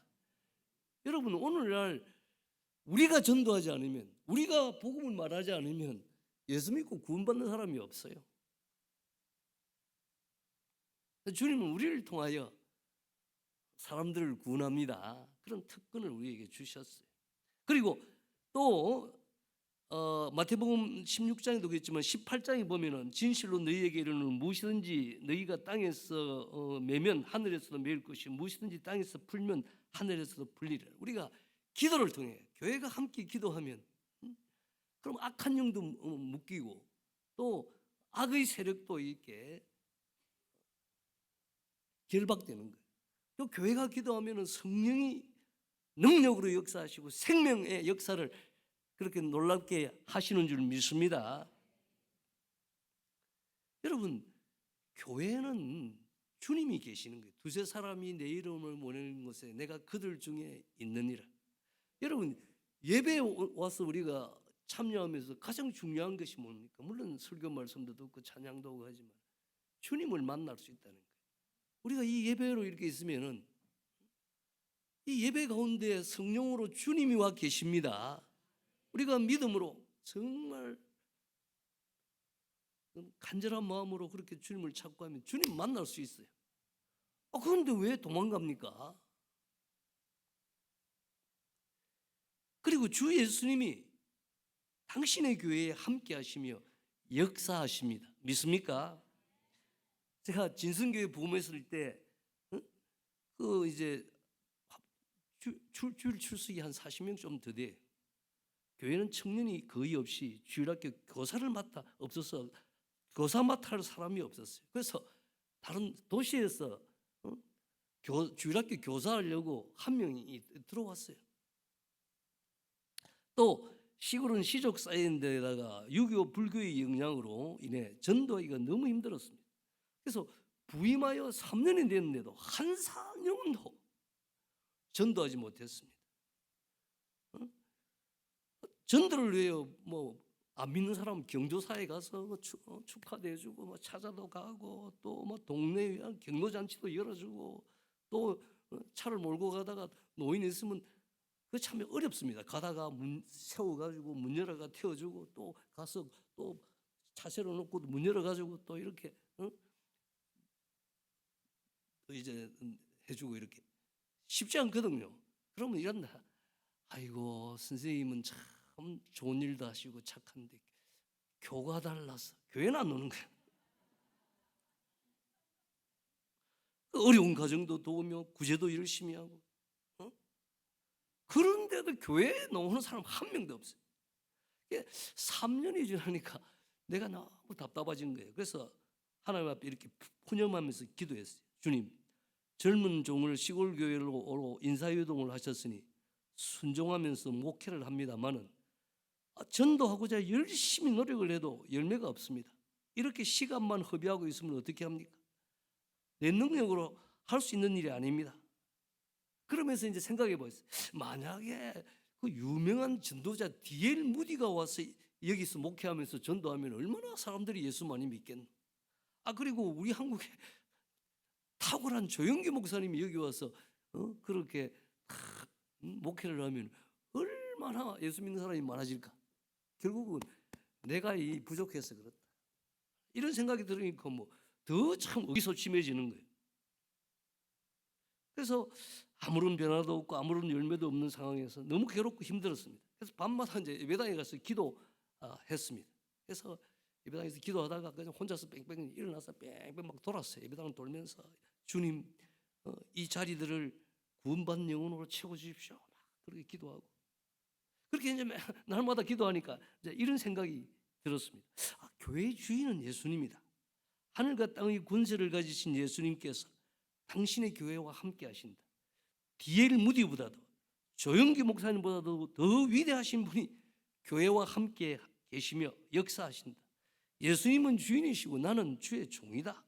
여러분, 오늘날 우리가 전도하지 않으면, 우리가 복음을 말하지 않으면 예수 믿고 구원받는 사람이 없어요. 주님은 우리를 통하여 사람들을 구원합니다. 그런 특권을 우리에게 주셨어요. 그리고 또 마태복음 16장에도 그랬지만 18장에 보면은 진실로 너희에게 이르는 무엇이든지 너희가 땅에서 매면 하늘에서도 매일 것이요 무엇이든지 땅에서 풀면 하늘에서도 풀리리라. 우리가 기도를 통해 교회가 함께 기도하면 그럼 악한 영도 묶이고 또 악의 세력도 이렇게 결박되는 거예요. 또 교회가 기도하면은 성령이 능력으로 역사하시고 생명의 역사를 그렇게 놀랍게 하시는 줄 믿습니다. 여러분, 교회는 주님이 계시는 거예요. 두세 사람이 내 이름을 모내는 곳에 내가 그들 중에 있느니라. 여러분, 예배에 와서 우리가 참여하면서 가장 중요한 것이 뭡니까? 물론 설교 말씀도 듣고 찬양도 하고 하지만 주님을 만날 수 있다는 거예요. 우리가 이 예배로 이렇게 있으면은 이 예배 가운데 성령으로 주님이 와 계십니다. 우리가 믿음으로 정말 간절한 마음으로 그렇게 주님을 찾고 하면 주님 만날 수 있어요. 그런데 왜 도망갑니까? 그리고 주 예수님이 당신의 교회에 함께 하시며 역사하십니다. 믿습니까? 제가 진성교회 부흥했을 때 그 이제 주일 출석이 한 40명 좀 더 돼. 교회는 청년이 거의 없이 주일학교 교사를 맡아 없어서 교사 맡아 할 사람이 없었어요. 그래서 다른 도시에서 주일학교 교사하려고 한 명이 들어왔어요. 또 시골은 시족 쌓인 데다가 6.25 불교의 영향으로 인해 전도하기가 너무 힘들었습니다. 그래서 부임하여 3년이 됐는데도 한 사명도 전도하지 못했습니다. 전도를 위해 안 믿는 사람 경조사에 가서 축하도 해주고 찾아도 가고 또 동네 경로잔치도 열어주고 또 차를 몰고 가다가 노인 있으면 그 참 어렵습니다. 가다가 문 세워가지고 문 열어가 태워주고 또 가서 또 차 세워놓고 문 열어가지고 또 이렇게 또 이제 해주고 이렇게 쉽지 않거든요. 그러면 이런다. 아이고 선생님은 참 좋은 일도 하시고 착한데 교가 달라서 교회는 안 오는 거야. 어려운 가정도 도우며 구제도 열심히 하고 그런데도 교회에 나오는 사람 한 명도 없어요. 3년이 지나니까 내가 너무 답답해진 거예요. 그래서 하나님 앞에 이렇게 푸념하면서 기도했어요. 주님, 젊은 종을 시골 교회로 인사유동을 하셨으니 순종하면서 목회를 합니다마는 전도하고자 열심히 노력을 해도 열매가 없습니다. 이렇게 시간만 허비하고 있으면 어떻게 합니까? 내 능력으로 할 수 있는 일이 아닙니다. 그러면서 이제 생각해 보았어요. 만약에 그 유명한 전도자 D.L. 무디가 와서 여기서 목회하면서 전도하면 얼마나 사람들이 예수 많이 믿겠노. 그리고 우리 한국에 탁월한 조영기 목사님이 여기 와서 그렇게 목회를 하면 얼마나 예수 믿는 사람이 많아질까. 결국은 내가 이 부족해서 그렇다. 이런 생각이 들으니까 뭐 더 참 의기소침해지는 거예요. 그래서 아무런 변화도 없고 아무런 열매도 없는 상황에서 너무 괴롭고 힘들었습니다. 그래서 밤마다 이제 예배당에 가서 기도했습니다. 그래서 예배당에서 기도하다가 그냥 혼자서 뺑뺑 일어나서 뺑뺑 막 돌았어요. 예배당을 돌면서 주님, 이 자리들을 구원받는 영혼으로 채워주십시오. 막 그렇게 기도하고 그렇게 이제 날마다 기도하니까 이제 이런 생각이 들었습니다. 교회의 주인은 예수님이다. 하늘과 땅의 권세를 가지신 예수님께서 당신의 교회와 함께 하신다. D.L. 무디보다도 조영기 목사님보다도 더 위대하신 분이 교회와 함께 계시며 역사하신다. 예수님은 주인이시고 나는 주의 종이다.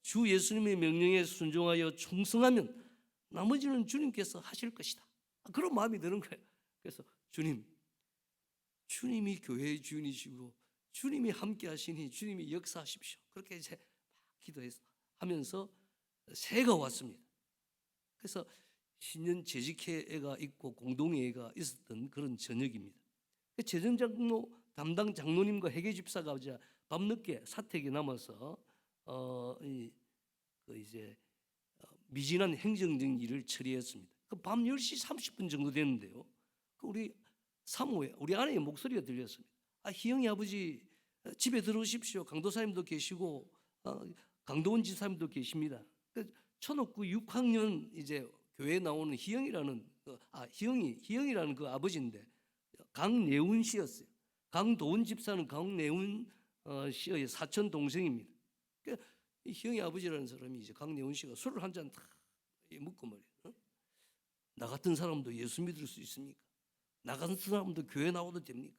주 예수님의 명령에 순종하여 충성하면 나머지는 주님께서 하실 것이다. 그런 마음이 드는 거예요. 그래서 주님이 교회의 주인이시고 주님이 함께 하시니 주님이 역사하십시오. 그렇게 이제 막 기도해서 하면서 새해가 왔습니다. 그래서 신년 재직회가 있고 공동회가 있었던 그런 저녁입니다. 재정장로 담당 장로님과 회계집사가 이제 밤늦게 사택에 남아서 미진한 행정적인 일을 처리했습니다. 밤 10시 30분 정도 됐는데요. 우리 사모에 우리 아내의 목소리가 들렸습니다. 희영이 아버지 집에 들어오십시오. 강도사님도 계시고 강도원 지사님도 계십니다. 천옥구 6학년 이제 교회에 나오는 희영이라는 희영이라는 그 아버지인데 강내운 씨였어요. 강도원 집사는 강내운 씨의 사촌 동생입니다. 이 희영이 아버지라는 사람이 이제 강내운 씨가 술을 한 잔 다 먹고 말이에요. 나 같은 사람도 예수 믿을 수 있습니까? 나 같은 사람도 교회 나와도 됩니까?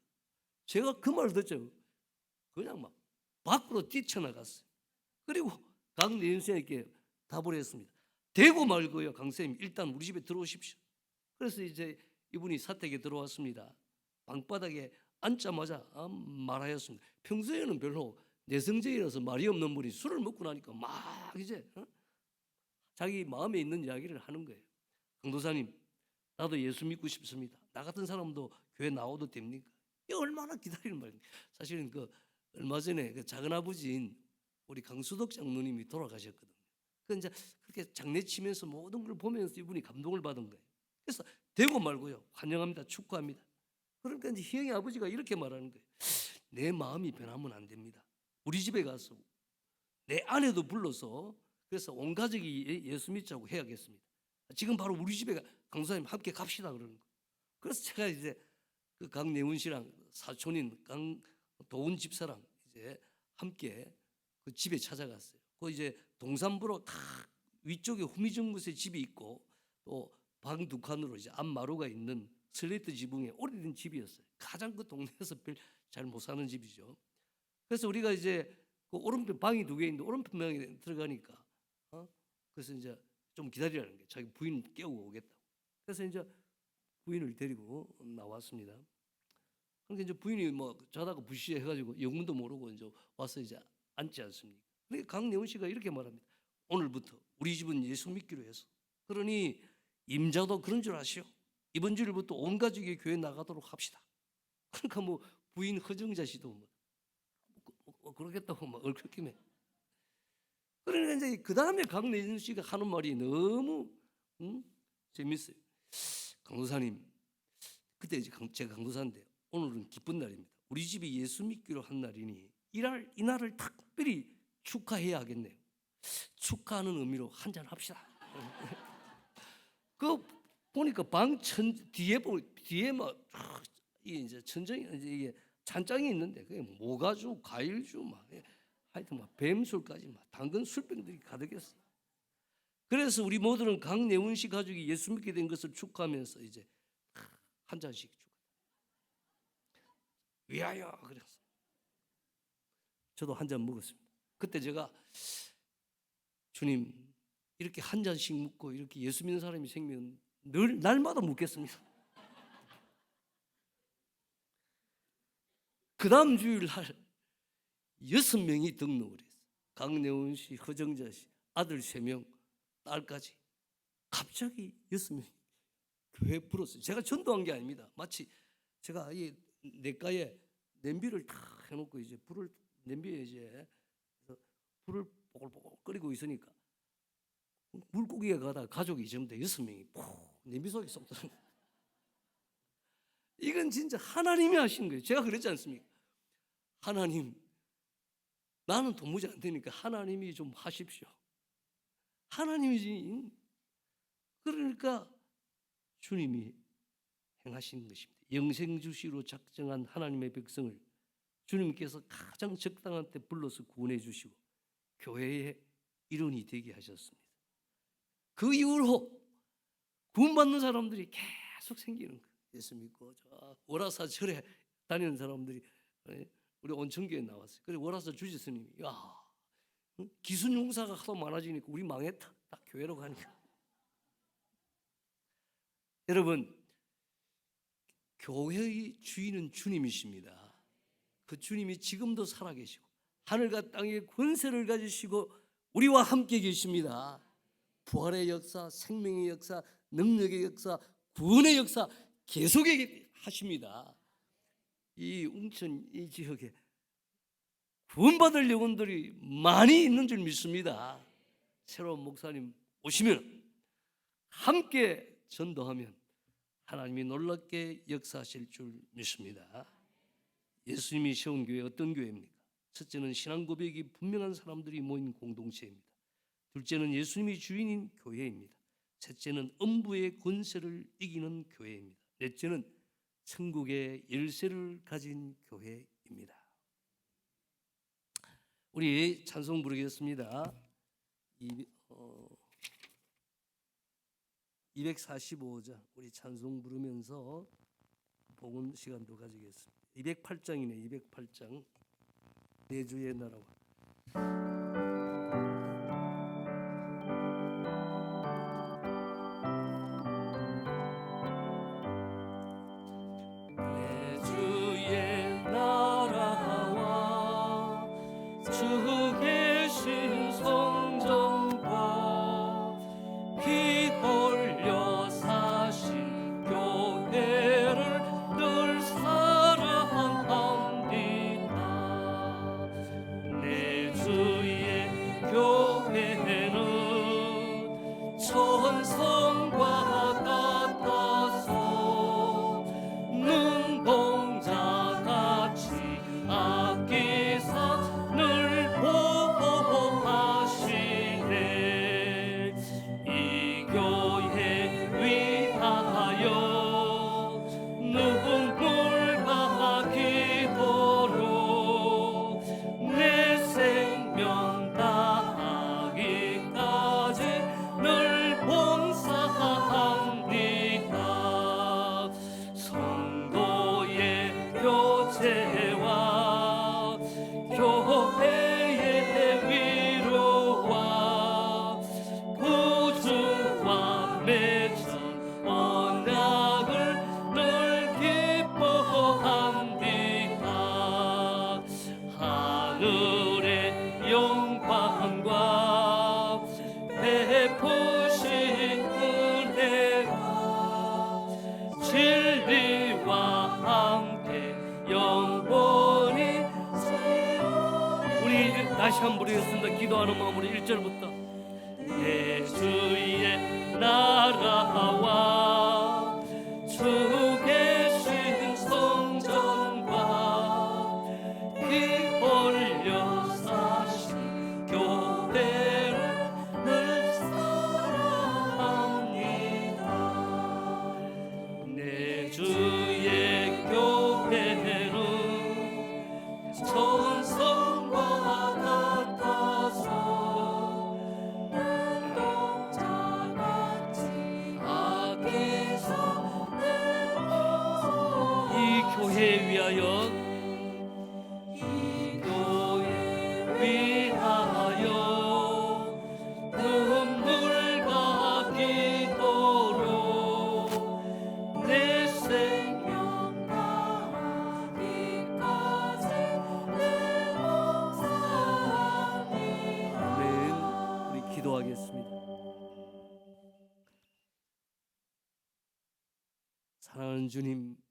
제가 그 말을 듣죠. 그냥 막 밖으로 뛰쳐나갔어요. 그리고 강내운 씨에게 답을 했습니다. 되고 말고요. 강쌤 일단 우리 집에 들어오십시오. 그래서 이제 이분이 사택에 들어왔습니다. 방바닥에 앉자마자 말하였습니다. 평소에는 별로 내성적이라서 말이 없는 분이 술을 먹고 나니까 막 이제 자기 마음에 있는 이야기를 하는 거예요. 강도사님, 나도 예수 믿고 싶습니다. 나 같은 사람도 교회 나와도 됩니까? 이게 얼마나 기다리는 말입니까? 사실은 얼마 전에 작은 아버지인 우리 강수덕 장로님이 돌아가셨거든요. 이제 그렇게 장례치면서 모든 걸 보면서 이분이 감동을 받은 거예요. 그래서 되고 말고요. 환영합니다. 축구합니다. 그러니까 이제 희영이 아버지가 이렇게 말하는 거예요. 내 마음이 변하면 안 됩니다. 우리 집에 가서 내 아내도 불러서 그래서 온 가족이 예수 믿자고 해야겠습니다. 지금 바로 우리 집에 강사님 함께 갑시다 그러는 거예요. 그래서 제가 이제 그 강내훈 씨랑 사촌인 강도훈 집사랑 이제 함께 그 집에 찾아갔어요. 그 이제 동산부로 다 위쪽에 후미정 곳에 집이 있고 또 방 두 칸으로 이제 앞마루가 있는 슬레이트 지붕에 오래된 집이었어요. 가장 그 동네에서 잘 못 사는 집이죠. 그래서 우리가 이제 그 오른편 방이 두 개 있는데 오른편 방에 들어가니까 그래서 이제 좀 기다리라는 게 자기 부인 깨우고 오겠다고. 그래서 이제 부인을 데리고 나왔습니다. 그러니까 이제 부인이 뭐 자다가 부시해가지고 영문도 모르고 이제 와서 이제 앉지 않습니까? 그러니까 강내훈 씨가 이렇게 말합니다. 오늘부터 우리 집은 예수 믿기로 해서 그러니 임자도 그런 줄 아시오. 이번 주일부터 온 가족이 교회 나가도록 합시다. 그러니까 뭐 부인 허정자 씨도 그러겠다고 막 얼큰김에. 그러니까 이제 그 다음에 강내준 씨가 하는 말이 너무 재밌어요. 강도사님, 그때 이제 제가 강도사인데 오늘은 기쁜 날입니다. 우리 집이 예수 믿기로 한 날이니 이 날을 특별히 축하해야 하겠네요. 축하하는 의미로 한잔 합시다. 그 보니까 뒤에 막 이제 천정이 이게 찬장이 있는데 그게 모가주, 과일주 막 하여튼 막 뱀술까지 막 당근 술병들이 가득했어요. 그래서 우리 모두는 강내훈 씨 가족이 예수 믿게 된 것을 축하하면서 이제 한 잔씩 축하. 위하여 그랬어. 저도 한 잔 먹었습니다. 그때 제가 주님, 이렇게 한 잔씩 묻고 이렇게 예수 믿는 사람이 생기면 늘 날마다 묻겠습니다. 그 다음 주일날 6명이 등록을 했어요. 강내원 씨, 허정자 씨, 아들 3명, 딸까지. 갑자기 6명이 교회에 불었어요. 제가 전도한 게 아닙니다. 마치 제가 이 냇가에 냄비를 탁 해놓고 이제 불을 냄비에 이제 불을 뽀글뽀글 끓이고 있으니까 물고기가 가다가 가족이 전부 다 6명이 푹 냄비 속에 쏙 들어. 이건 진짜 하나님이 하신 거예요. 제가 그랬지 않습니까? 하나님, 나는 도무지 안 되니까 하나님이 좀 하십시오. 하나님이지. 그러니까 주님이 행하신 것입니다. 영생주시로 작정한 하나님의 백성을 주님께서 가장 적당한 때 불러서 구원해 주시고 교회의 일원이 되게 하셨습니다. 그 이후로 구원받는 사람들이 계속 생기는 거예요. 예수 믿고 저 월화사 절에 다니는 사람들이 우리 온천교에 나왔어요. 그래서 월화사 주지스님이 기순용사가 하도 많아지니까 우리 망했다. 딱 교회로 가니까. 여러분, 교회의 주인은 주님이십니다. 그 주님이 지금도 살아계시고 하늘과 땅의 권세를 가지시고 우리와 함께 계십니다. 부활의 역사, 생명의 역사, 능력의 역사, 구원의 역사 계속해 하십니다. 이 웅천 이 지역에 구원받을 영혼들이 많이 있는 줄 믿습니다. 새로운 목사님 오시면 함께 전도하면 하나님이 놀랍게 역사하실 줄 믿습니다. 예수님이 세운 교회 어떤 교회입니까? 첫째는 신앙 고백이 분명한 사람들이 모인 공동체입니다. 둘째는 예수님이 주인인 교회입니다. 셋째는 음부의 권세를 이기는 교회입니다. 넷째는 천국의 열쇠를 가진 교회입니다. 우리 찬송 부르겠습니다. 245장 우리 찬송 부르면서 복음 시간도 가지겠습니다. 208장이네. 208장 내 주의 나라와 내 주의 나라와 주 계신 성전과 피 흘려 사신 교회를 늘 사랑합니다. 내 주의 교회는 천성과 같아서 눈동자같이 아끼사 늘 보호하시네. 이 교회 위하여 눈물과 기도로 내 생명 다하기까지 늘 봉사합니다. 성도의 교제와 교회의 위로와 구주와 맺은 언약을 늘 기뻐합니다. 하늘의 영광과 베푸신 은혜가 진리와 함께 영원히 우리 다시 한번 부르겠습니다. 기도하는 마음으로 1절부터 내 주의 나라와 주 계신 성전과 피 흘려 사신 교회를 늘 사랑합니다. 내 주의 교회는 천성과 같아서 눈동자같이 아끼사 이 교회에 위하여 이 교회 위하여 눈물 사랑하는 주님,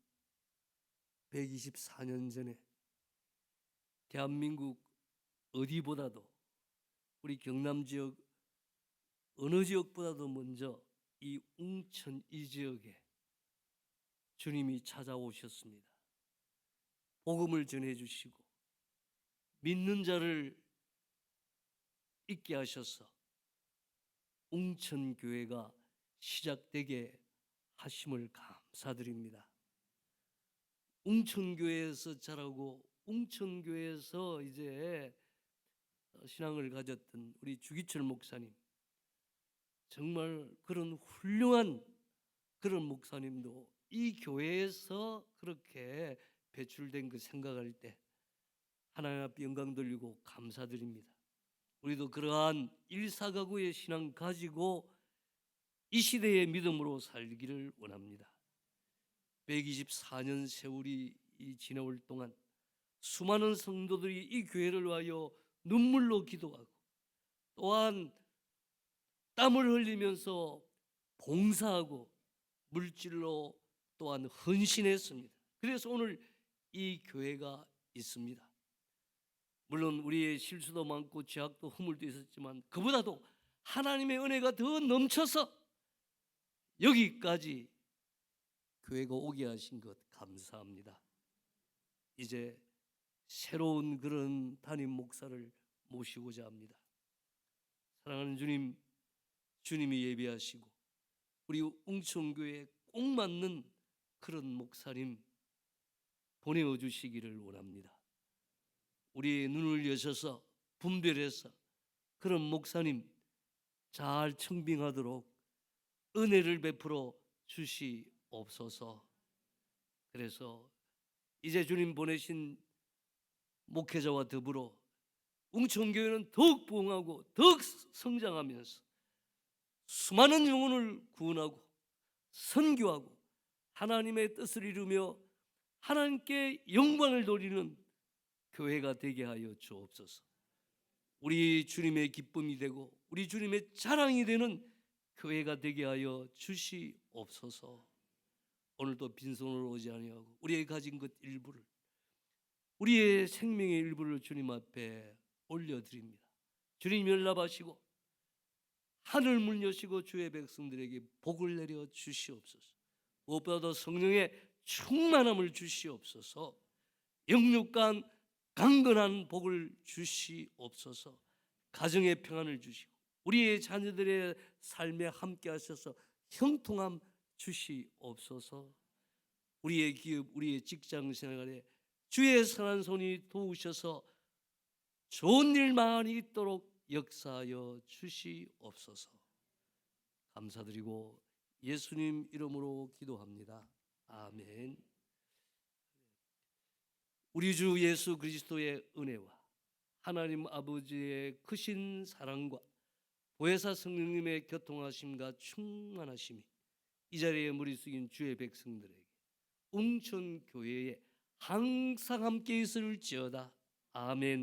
124년 전에 대한민국 어디보다도 우리 경남 지역 어느 지역보다도 먼저 이 웅천 이 지역에 주님이 찾아오셨습니다. 복음을 전해주시고 믿는 자를 있게 하셔서 웅천 교회가 시작되게 하심을 감사드립니다. 웅천 교회에서 자라고 웅천 교회에서 이제 신앙을 가졌던 우리 주기철 목사님, 정말 그런 훌륭한 그런 목사님도 이 교회에서 그렇게 배출된 그 생각할 때 하나님 앞에 영광 돌리고 감사드립니다. 우리도 그러한 일사가구의 신앙 가지고 이 시대의 믿음으로 살기를 원합니다. 124년 세월이 지나올 동안 수많은 성도들이 이 교회를 위하여 눈물로 기도하고 또한 땀을 흘리면서 봉사하고 물질로 또한 헌신했습니다. 그래서 오늘 이 교회가 있습니다. 물론 우리의 실수도 많고 죄악도 허물도 있었지만 그보다도 하나님의 은혜가 더 넘쳐서 여기까지 교회가 오게 하신 것 감사합니다. 이제 새로운 그런 담임 목사를 모시고자 합니다. 사랑하는 주님, 주님이 예비하시고 우리 웅천교회에 꼭 맞는 그런 목사님 보내어 주시기를 원합니다. 우리의 눈을 여셔서 분별해서 그런 목사님 잘 청빙하도록 은혜를 베풀어 주시옵소서. 그래서 이제 주님 보내신 목회자와 더불어 웅천교회는 더욱 부흥하고 더욱 성장하면서 수많은 영혼을 구원하고 선교하고 하나님의 뜻을 이루며 하나님께 영광을 돌리는 교회가 되게 하여 주옵소서. 우리 주님의 기쁨이 되고 우리 주님의 자랑이 되는 교회가 되게 하여 주시옵소서. 오늘도 빈손으로 오지 아니하고 우리의 가진 것 일부를, 우리의 생명의 일부를 주님 앞에 올려드립니다. 주님 연락하시고 하늘 문 여시고 주의 백성들에게 복을 내려 주시옵소서. 무엇보다도 성령의 충만함을 주시옵소서. 영육간 강건한 복을 주시옵소서. 가정의 평안을 주시고 우리의 자녀들의 삶에 함께 하셔서 형통함 주시옵소서. 우리의 기업, 우리의 직장 생활에 주의 선한 손이 도우셔서 좋은 일만 있도록 역사하여 주시옵소서. 감사드리고 예수님 이름으로 기도합니다. 아멘. 우리 주 예수 그리스도의 은혜와 하나님 아버지의 크신 사랑과 보혜사 성령님의 교통하심과 충만하심이 이 자리에 머리 숙인 주의 백성들에게 웅천교회에 항상 함께 있을지어다. 아멘.